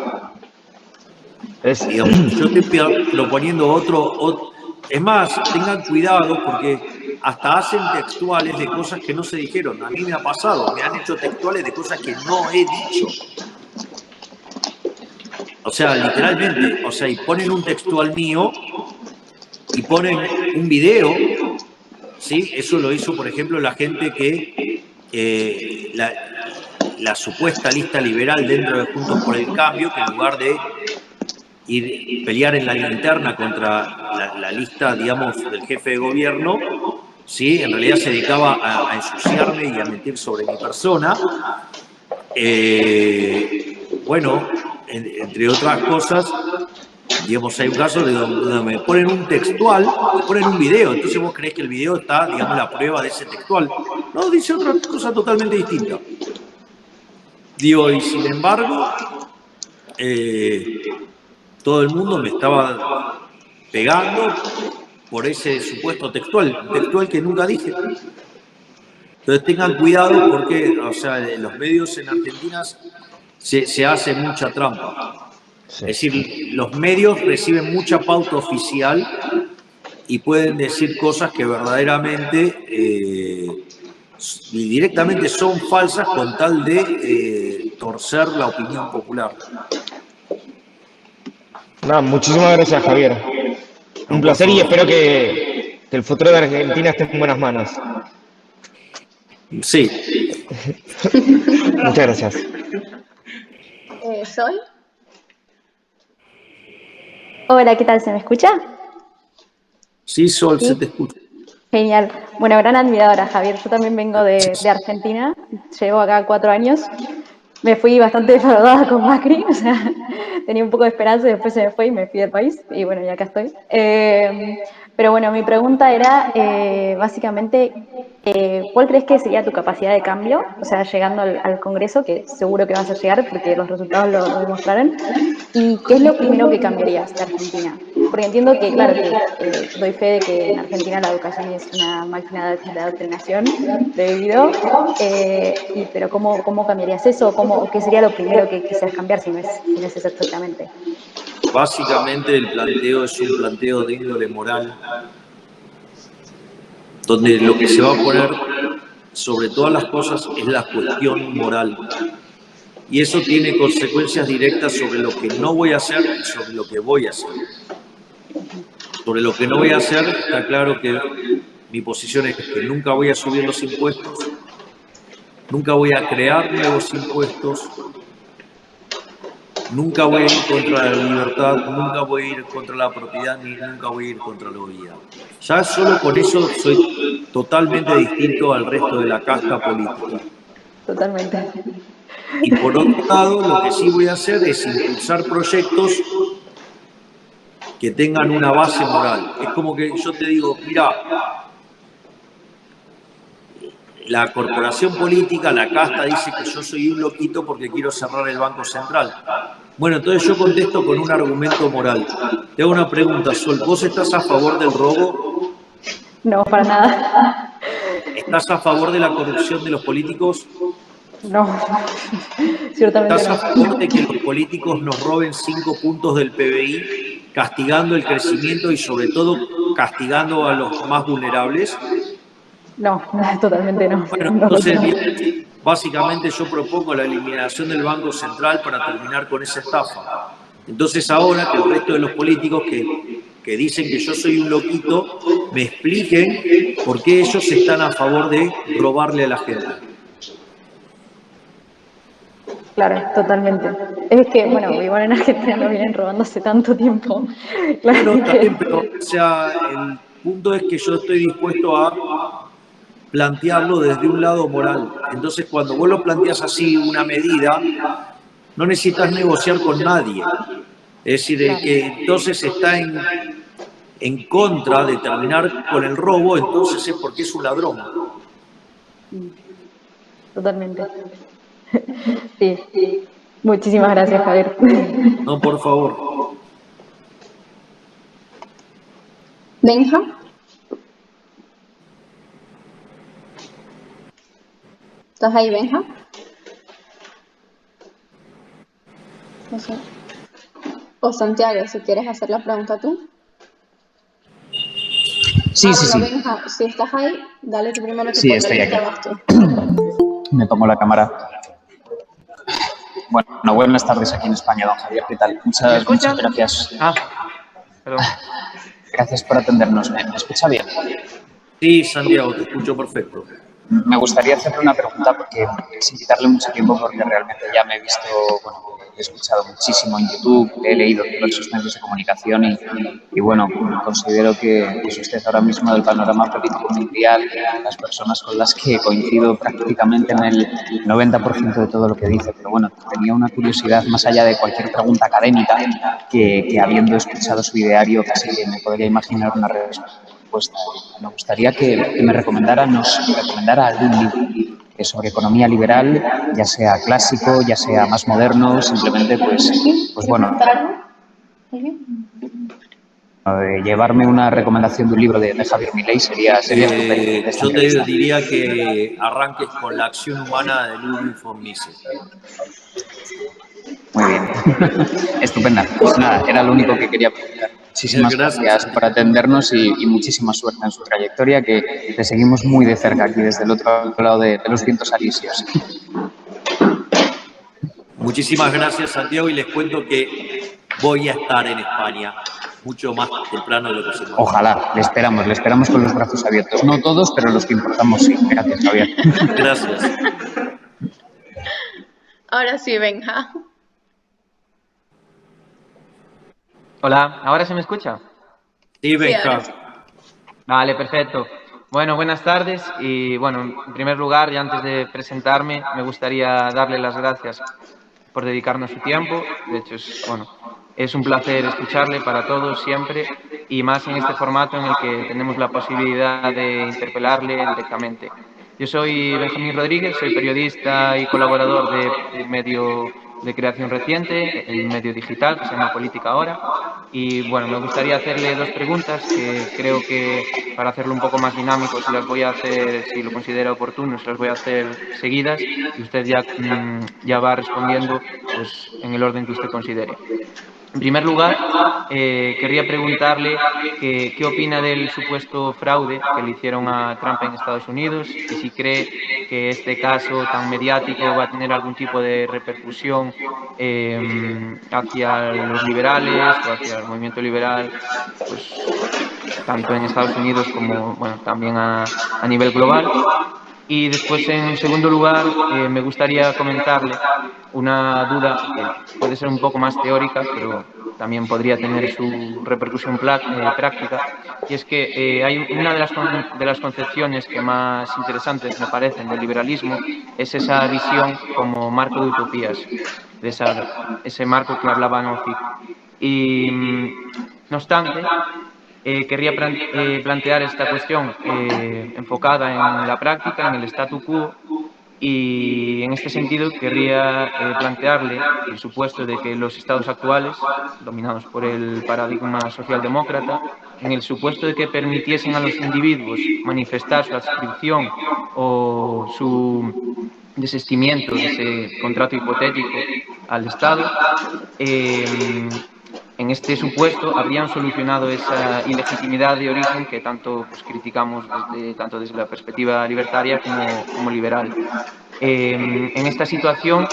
Digamos, yo estoy proponiendo otro. Es más, tengan cuidado porque hasta hacen textuales de cosas que no se dijeron. A mí me ha pasado, me han hecho textuales de cosas que no he dicho. O sea, literalmente, o sea, y ponen un textual mío y ponen un video, ¿sí? Eso lo hizo, por ejemplo, la gente que la supuesta lista liberal dentro de Juntos por el Cambio, que en lugar de pelear en la linterna contra la lista, digamos, del jefe de gobierno, ¿sí? En realidad se dedicaba a ensuciarme y a mentir sobre mi persona. Bueno, entre otras cosas, Digamos, hay un caso de donde me ponen un textual, me ponen un video, entonces vos creés que el video está, digamos, la prueba de ese textual. No, dice otra cosa totalmente distinta. Digo, y sin embargo, todo el mundo me estaba pegando por ese supuesto textual, un textual que nunca dije. Entonces tengan cuidado porque, o sea, en los medios en Argentina se hace mucha trampa. Sí. Es decir, los medios reciben mucha pauta oficial y pueden decir cosas que verdaderamente y directamente son falsas con tal de torcer la opinión popular. Nada, muchísimas gracias, Javier. No, Un por placer y favor. espero que el futuro de Argentina esté en buenas manos. Sí, Muchas gracias. ¿Sol? Hola, ¿qué tal? ¿Se me escucha? sí, Sol, se Sí. te escucha. Genial. Bueno, gran admiradora, Javier. Yo también vengo de Argentina. Llevo acá 4 años. Me fui bastante defraudada con Macri. O sea, tenía un poco de esperanza y después se me fue y me fui del país. Y bueno, ya acá estoy. Pero bueno, mi pregunta era básicamente, ¿cuál crees que sería tu capacidad de cambio? O sea, llegando al Congreso, que seguro que vas a llegar porque los resultados lo demostrarán. ¿Y qué es lo primero que cambiarías de Argentina? Porque entiendo que, claro, que doy fe de que en Argentina la educación es una máquina de adoctrinación debido, pero ¿cómo cambiarías eso? ¿Qué sería lo primero que quisieras cambiar si no es eso exactamente? Básicamente el planteo es un planteo de índole moral, donde lo que se va a poner sobre todas las cosas es la cuestión moral. Y eso tiene consecuencias directas sobre lo que no voy a hacer y sobre lo que voy a hacer. Sobre lo que no voy a hacer, está claro que mi posición es que nunca voy a subir los impuestos, nunca voy a crear nuevos impuestos, nunca voy a ir contra la libertad, nunca voy a ir contra la propiedad, ni nunca voy a ir contra la vida. Ya solo con eso soy totalmente distinto al resto de la casta política. Totalmente. Y por otro lado, lo que sí voy a hacer es impulsar proyectos que tengan una base moral. Es como que yo te digo, mira, la corporación política, la casta, dice que yo soy un loquito porque quiero cerrar el Banco Central. Bueno, entonces yo contesto con un argumento moral. Te hago una pregunta, Sol, ¿vos estás a favor del robo? No, para nada. ¿Estás a favor de la corrupción de los políticos? No, ciertamente ¿Estás a no. favor de que los políticos nos roben 5 puntos del PBI, castigando el crecimiento y sobre todo castigando a los más vulnerables? No, totalmente no. Bueno, No, entonces, totalmente. básicamente yo propongo la eliminación del Banco Central para terminar con esa estafa. Entonces ahora que el resto de los políticos que dicen que yo soy un loquito, me expliquen por qué ellos están a favor de robarle a la gente. Claro, totalmente. Es que, bueno, igual en Argentina no vienen robando hace tanto tiempo. Claro Bueno, que también, pero o sea, el punto es que yo estoy dispuesto a plantearlo desde un lado moral. Entonces, cuando vos lo planteas así, una medida, no necesitas negociar con nadie. Es decir, el que entonces está en contra de terminar con el robo, entonces es porque es un ladrón. totalmente. Sí. Muchísimas gracias, Javier. No, por favor. Benja. ¿Estás ahí, Benja? No sé. O Santiago, si quieres hacer la pregunta tú. Sí, sí, Bueno, sí. Benja, si estás ahí, dale tú primero que Sí, por estoy lista aquí. vas tú. Me tomo la cámara. Bueno, buenas tardes aquí en España, don Javier. ¿Qué tal? ¿Me Muchas escuchas? gracias. Ah, perdón. Gracias por atendernos. ¿Me escucha bien? Sí, Santiago, te escucho perfecto. Me gustaría hacerle una pregunta porque sin quitarle mucho tiempo porque realmente ya me he visto he escuchado muchísimo en YouTube, he leído diversos medios de comunicación y bueno, considero que es usted ahora mismo del panorama político mundial, las personas con las que coincido prácticamente en el 90% de todo lo que dice, pero bueno, tenía una curiosidad más allá de cualquier pregunta académica que habiendo escuchado su ideario casi que me podría imaginar una respuesta. Me gustaría que nos recomendara algún libro sobre economía liberal, ya sea clásico, ya sea más moderno, simplemente pues bueno, llevarme una recomendación de un libro de Javier Milei sería estupendo. Yo te diría que arranques con La acción humana de Ludwig von Mises. Muy bien. Estupenda. Pues nada, era lo único que quería preguntar. Muchísimas gracias por atendernos y muchísima suerte en su trayectoria, que te seguimos muy de cerca aquí desde el otro lado de los vientos alisios. Muchísimas gracias, Santiago, y les cuento que voy a estar en España mucho más temprano de lo que se puede. Ojalá, le esperamos con los brazos abiertos. No todos, pero los que importamos sí. Gracias, Javier. Gracias. Ahora sí, venga. Hola, ¿ahora se me escucha? Sí, venga. Vale, perfecto. Bueno, buenas tardes y bueno, en primer lugar y antes de presentarme me gustaría darle las gracias por dedicarnos su tiempo. De hecho, es un placer escucharle para todos siempre y más en este formato en el que tenemos la posibilidad de interpelarle directamente. Yo soy Benjamín Rodríguez, soy periodista y colaborador de un medio de creación reciente, el medio digital que se llama Política Ahora. Y bueno, me gustaría hacerle dos preguntas que creo que para hacerlo un poco más dinámico, si las voy a hacer, si lo considera oportuno, se las voy a hacer seguidas y usted ya va respondiendo pues, en el orden que usted considere. En primer lugar, querría preguntarle qué opina del supuesto fraude que le hicieron a Trump en Estados Unidos y si cree que este caso tan mediático va a tener algún tipo de repercusión hacia los liberales o hacia el movimiento liberal, pues, tanto en Estados Unidos como bueno, también a nivel global. Y después, en segundo lugar, me gustaría comentarle una duda que puede ser un poco más teórica, pero también podría tener su repercusión práctica, y es que hay una de las concepciones que más interesantes me parecen del liberalismo es esa visión como marco de utopías, de ese marco que hablaba Nozick. Y no obstante, querría plantear esta cuestión enfocada en la práctica, en el statu quo, y en este sentido querría plantearle el supuesto de que los estados actuales, dominados por el paradigma socialdemócrata, en el supuesto de que permitiesen a los individuos manifestar su adscripción o su desistimiento de ese contrato hipotético al Estado, en este supuesto habrían solucionado esa ilegitimidad de origen que tanto pues, criticamos tanto desde la perspectiva libertaria como liberal. En esta situación,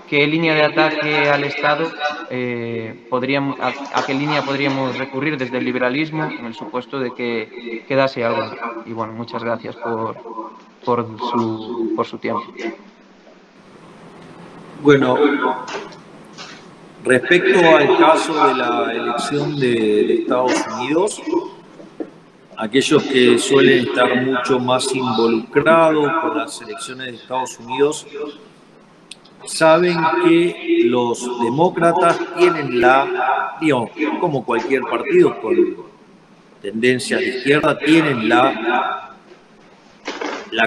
¿qué línea de ataque al Estado a qué línea podríamos recurrir desde el liberalismo en el supuesto de que quedase algo? Y bueno, muchas gracias por su tiempo. Bueno, respecto al caso de la elección de Estados Unidos, aquellos que suelen estar mucho más involucrados con las elecciones de Estados Unidos saben que los demócratas tienen como cualquier partido con tendencia de izquierda, tienen la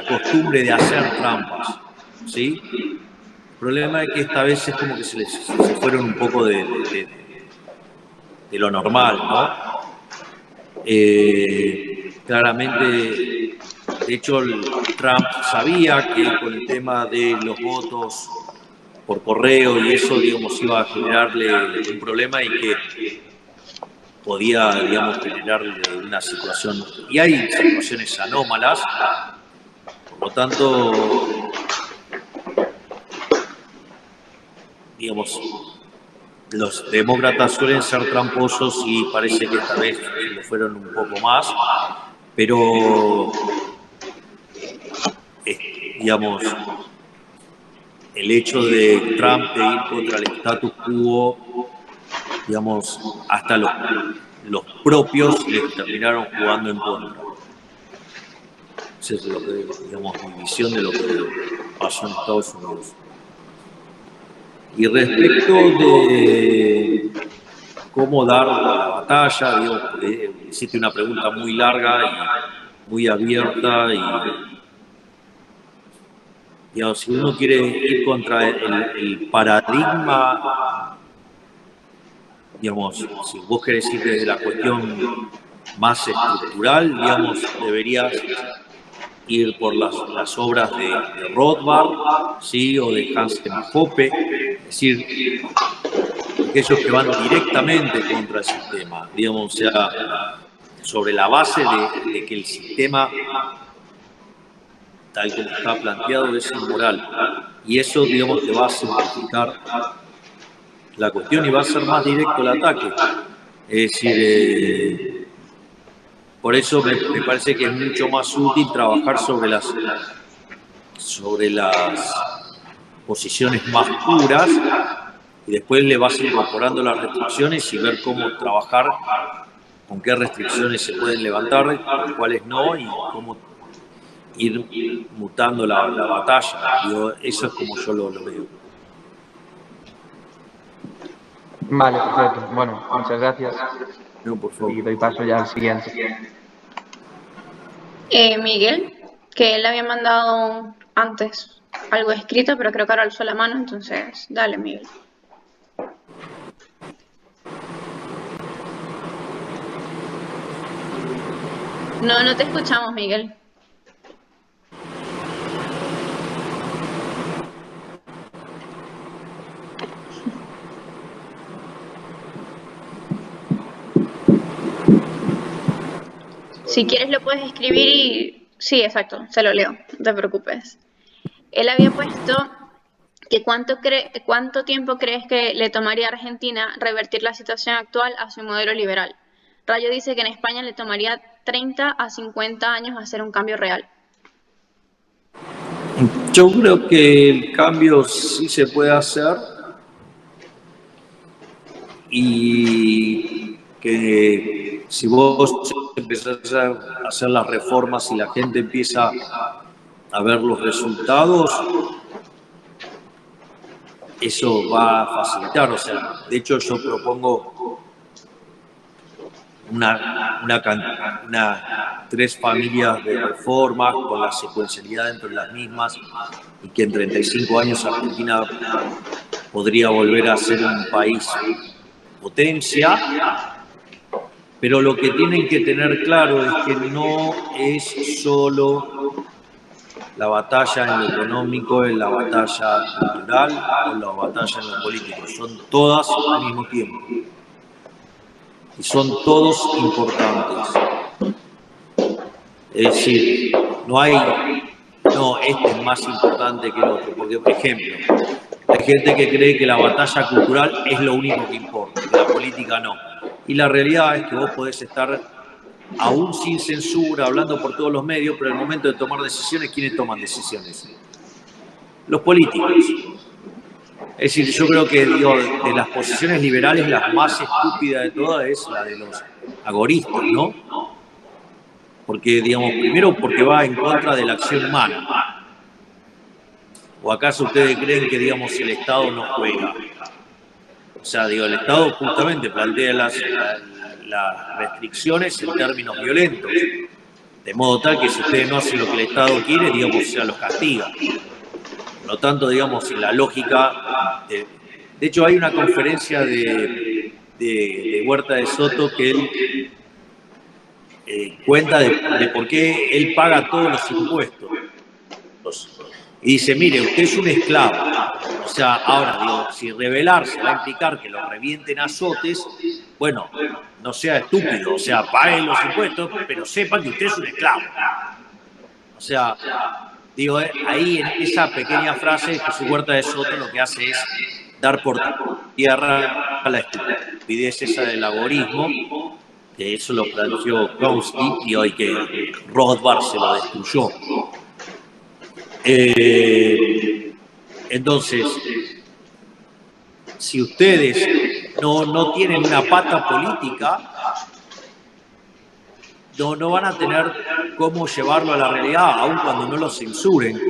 costumbre de hacer trampas, ¿sí? El problema es que esta vez es como que se fueron un poco de lo normal, ¿no? Claramente, de hecho, Trump sabía que con el tema de los votos por correo y eso, digamos, iba a generarle un problema y que podía, digamos, generarle una situación. Y hay situaciones anómalas, por lo tanto, digamos, los demócratas suelen ser tramposos y parece que esta vez lo fueron un poco más, pero digamos, el hecho de Trump de ir contra el status quo, digamos, hasta los propios les terminaron jugando en contra. Esa es lo que, digamos, mi visión de lo que pasó en Estados Unidos. Y respecto de cómo dar la batalla, digo, hiciste una pregunta muy larga y muy abierta y, digamos, si uno quiere ir contra el paradigma, digamos, si vos querés ir desde la cuestión más estructural, digamos, deberías ir por las obras de Rothbard, ¿sí? O de Hans Hoppe, es decir, aquellos que van directamente contra el sistema, digamos, o sea, sobre la base de que el sistema, tal como está planteado, es inmoral. Y eso, digamos, te va a simplificar la cuestión y va a ser más directo el ataque. Es decir, por eso me parece que es mucho más útil trabajar sobre las posiciones más puras y después le vas incorporando las restricciones y ver cómo trabajar, con qué restricciones se pueden levantar, con cuáles no, y cómo ir mutando la batalla. Digo, eso es como yo lo veo. Vale, perfecto. Bueno, muchas gracias. No, por favor. Y doy paso ya al siguiente. Miguel, que él había mandado antes algo escrito, pero creo que ahora alzó la mano, entonces dale, Miguel. No te escuchamos, Miguel. Si quieres lo puedes escribir y... Sí, exacto, se lo leo, no te preocupes. Él había puesto que cuánto tiempo crees que le tomaría a Argentina revertir la situación actual a su modelo liberal. Rayo dice que en España le tomaría 30 a 50 años hacer un cambio real. Yo creo que el cambio sí se puede hacer y que si vos empezás a hacer las reformas y la gente empieza a ver los resultados, eso va a facilitar. O sea, de hecho yo propongo tres familias de reformas con la secuencialidad entre las mismas y que en 35 años Argentina podría volver a ser un país potencia, pero lo que tienen que tener claro es que no es solo la batalla en lo económico, en la batalla cultural o la batalla en lo político, son todas al mismo tiempo. Y son todos importantes. Es decir, este es más importante que el otro. Porque, por ejemplo, hay gente que cree que la batalla cultural es lo único que importa, que la política no. Y la realidad es que vos podés estar, aún sin censura, hablando por todos los medios, pero en el momento de tomar decisiones, ¿quiénes toman decisiones? Los políticos. Es decir, yo creo que de las posiciones liberales, la más estúpida de todas es la de los agoristas, ¿no? Porque, digamos, primero porque va en contra de la acción humana. ¿O acaso ustedes creen que, digamos, el Estado no juega? O sea, digo, el Estado justamente plantea las restricciones en términos violentos, de modo tal que si ustedes no hacen lo que el Estado quiere, digamos, o sea, los castiga. Por lo tanto, digamos, en la lógica... De hecho, hay una conferencia de Huerta de Soto que él cuenta de por qué él paga todos los impuestos. Y dice, mire, usted es un esclavo. O sea, ahora, digo, si rebelarse va a implicar que lo revienten a azotes, bueno, no sea estúpido. O sea, pague los impuestos, pero sepa que usted es un esclavo. O sea... Digo, ahí en esa pequeña frase, Jesús Huerta de Soto lo que hace es dar por tierra a la estupidez esa del agorismo, que eso lo planteó Kautsky y hoy que Rothbard se lo destruyó. Es Entonces, si ustedes no tienen una pata política, no van a tener cómo llevarlo a la realidad, aun cuando no lo censuren.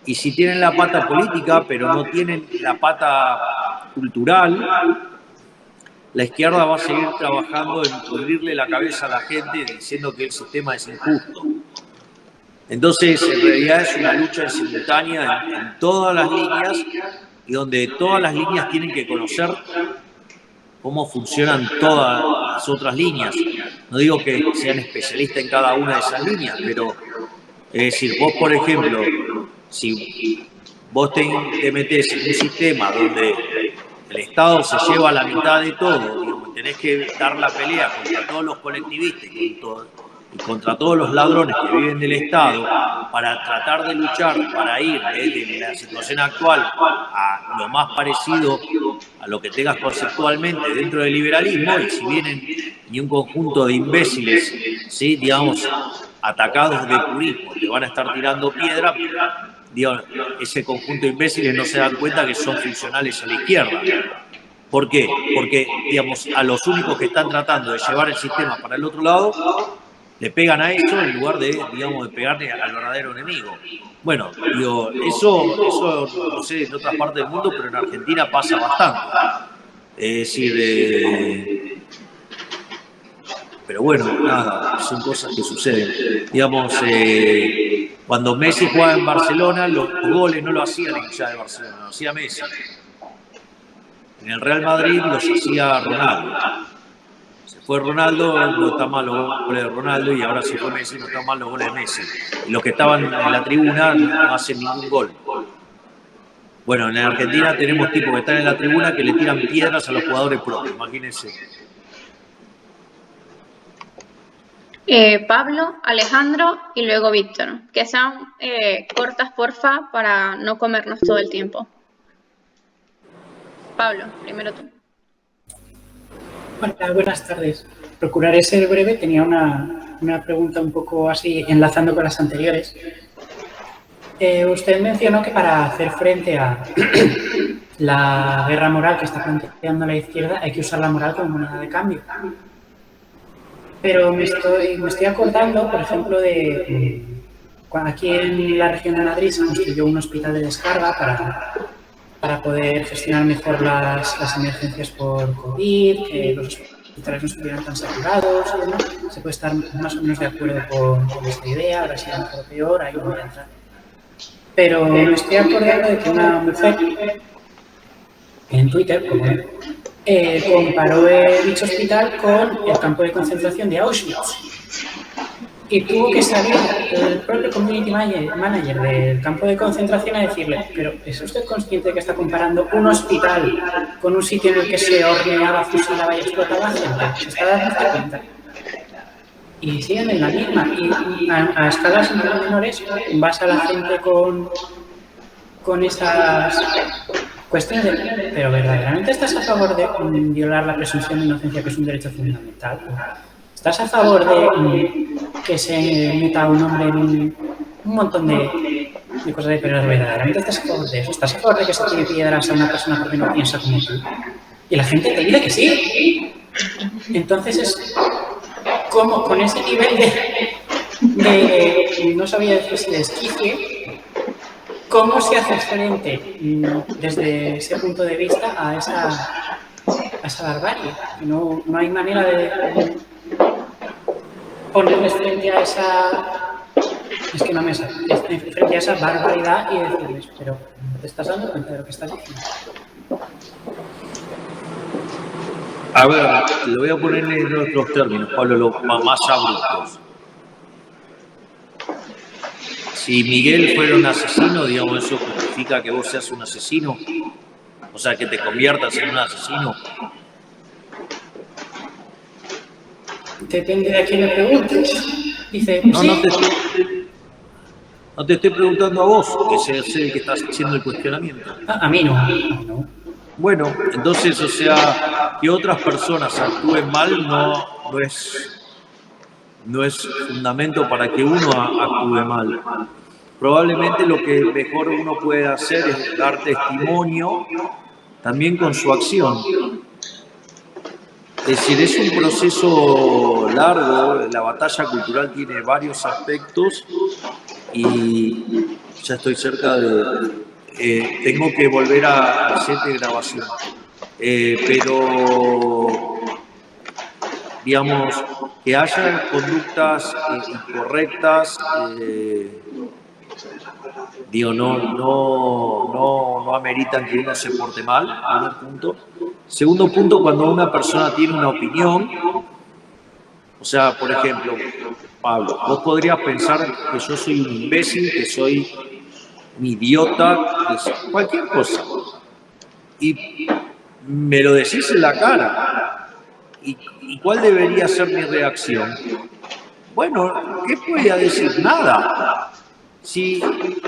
Y si tienen la pata política, pero no tienen la pata cultural, la izquierda va a seguir trabajando en pudrirle la cabeza a la gente diciendo que el sistema es injusto. Entonces, en realidad es una lucha simultánea en todas las líneas, y donde todas las líneas tienen que conocer cómo funcionan todas las otras líneas. No digo que sean especialistas en cada una de esas líneas, pero es decir, vos, por ejemplo, si vos te metés en un sistema donde el Estado se lleva la mitad de todo, digamos, tenés que dar la pelea contra todos los colectivistas y contra todos los ladrones que viven del Estado, para tratar de luchar para ir desde la situación actual a lo más parecido a lo que tengas conceptualmente dentro del liberalismo, y si vienen y un conjunto de imbéciles, ¿sí?, digamos, atacados de purismo, te van a estar tirando piedra, digamos, ese conjunto de imbéciles no se dan cuenta que son funcionales a la izquierda. ¿Por qué? Porque, digamos, a los únicos que están tratando de llevar el sistema para el otro lado, le pegan a eso en lugar de, digamos, de pegarle al verdadero enemigo. Bueno, digo, eso no sé en otras partes del mundo, pero en Argentina pasa bastante. Es decir, pero bueno, nada, son cosas que suceden. Digamos, cuando Messi jugaba en Barcelona, los goles no lo hacía la hinchada de Barcelona, lo hacía Messi. En el Real Madrid los hacía Ronaldo. Se fue Ronaldo, no está mal los goles de Ronaldo, y ahora se fue Messi, no está mal los goles de Messi. Y los que estaban en la tribuna no hacen ningún gol. Bueno, en Argentina tenemos tipos que están en la tribuna que le tiran piedras a los jugadores propios, imagínense. Pablo, Alejandro y luego Víctor. Que sean cortas, porfa, para no comernos todo el tiempo. Pablo, primero tú. Hola, buenas tardes. Procuraré ser breve. Tenía una pregunta un poco así, enlazando con las anteriores. Usted mencionó que para hacer frente a la guerra moral que está planteando la izquierda hay que usar la moral como moneda de cambio. Pero me estoy acordando, por ejemplo, de cuando aquí en la región de Madrid se construyó un hospital de descarga para poder gestionar mejor las emergencias por COVID, que los hospitales no estuvieran tan saturados y demás. Se puede estar más o menos de acuerdo con esta idea, ahora si mejor o peor, ahí no voy a entrar. Pero me estoy acordando de que una mujer en Twitter, como comparó dicho hospital con el campo de concentración de Auschwitz. Y tuvo que salir el propio community manager del campo de concentración a decirle: pero ¿es usted consciente de que está comparando un hospital con un sitio en el que se horneaba, fusilaba y explotaba gente? ¿Se está dando cuenta? Y siguen en la misma. Y a escalas menores vas a la gente con esas cuestiones de: pero ¿verdaderamente estás a favor de violar la presunción de inocencia, que es un derecho fundamental? ¿Estás a favor de que se meta un hombre en un montón de cosas de: pero verdaderamente estás a favor de eso? ¿Estás a favor de que se tire piedras a una persona porque no piensa como tú? Y la gente te dice que sí. Entonces es como con ese nivel de no sabía decir si desquicie, ¿cómo se hace frente desde ese punto de vista a esa barbarie? No hay manera de ponerles frente a esa... Es que no me sale. Frente a esa barbaridad y decirles: pero ¿no te estás dando cuenta de lo que estás diciendo? A ver, lo voy a poner en otros términos, Pablo, los más abruptos. Si Miguel fuera un asesino, digamos, ¿eso justifica que vos seas un asesino? O sea, que te conviertas en un asesino. Depende de a quién le preguntes. Dice: no, sí. No te estoy preguntando a vos, que es el que estás haciendo el cuestionamiento. A mí no. Bueno, entonces, o sea, que otras personas actúen mal no es fundamento para que uno actúe mal. probablemente lo que mejor uno puede hacer es dar testimonio también con su acción. Es decir, es un proceso largo, la batalla cultural tiene varios aspectos y ya estoy cerca de... tengo que volver al set de grabación. Pero, digamos, que haya conductas incorrectas, digo, no ameritan que uno se porte mal, primer punto. Segundo punto, cuando una persona tiene una opinión, o sea, por ejemplo, Pablo, vos podrías pensar que yo soy un imbécil, que soy un idiota, que cualquier cosa. Y me lo decís en la cara. ¿Y cuál debería ser mi reacción? Bueno, ¿qué podría decir? Nada. Si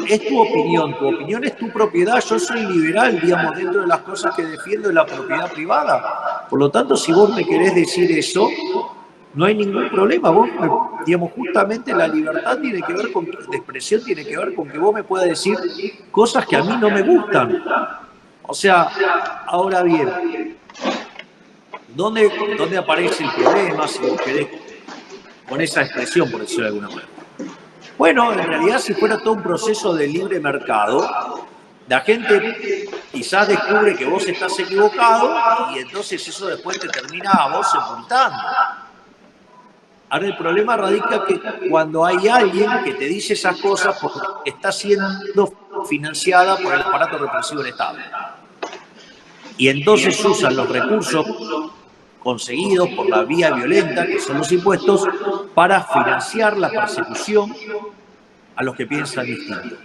es tu opinión es tu propiedad, yo soy liberal, digamos, dentro de las cosas que defiendo de la propiedad privada. Por lo tanto, si vos me querés decir eso, no hay ningún problema. Vos, digamos, justamente la libertad tiene que ver con, de expresión tiene que ver con que vos me puedas decir cosas que a mí no me gustan. O sea, ahora bien, ¿dónde aparece el problema, si vos querés, con esa expresión, por decirlo de alguna manera? Bueno, en realidad, si fuera todo un proceso de libre mercado, la gente quizás descubre que vos estás equivocado y entonces eso después te termina a vos sepultando. Ahora, el problema radica que cuando hay alguien que te dice esas cosas porque está siendo financiada por el aparato represivo del Estado. Y entonces usan los recursos conseguidos por la vía violenta, que son los impuestos, para financiar la persecución a los que piensan distinto.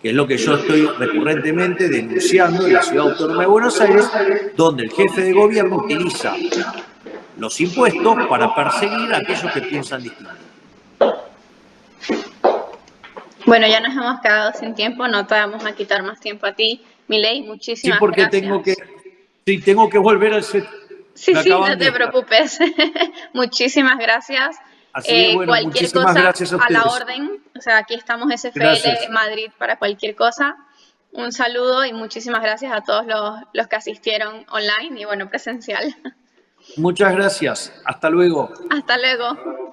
Que es lo que yo estoy recurrentemente denunciando en la Ciudad Autónoma de Buenos Aires, donde el jefe de gobierno utiliza los impuestos para perseguir a aquellos que piensan distinto. Bueno, ya nos hemos quedado sin tiempo, no te vamos a quitar más tiempo a ti. Milei, muchísimas Sí, porque gracias. tengo que volver al set. Sí, no te preocupes. Muchísimas gracias. Así que, bueno, cualquier muchísimas cosa gracias a a la ustedes. orden. O sea, aquí estamos SFL Gracias. Madrid para cualquier cosa. Un saludo y muchísimas gracias a todos los que asistieron online y bueno, presencial. Muchas gracias. Hasta luego. Hasta luego.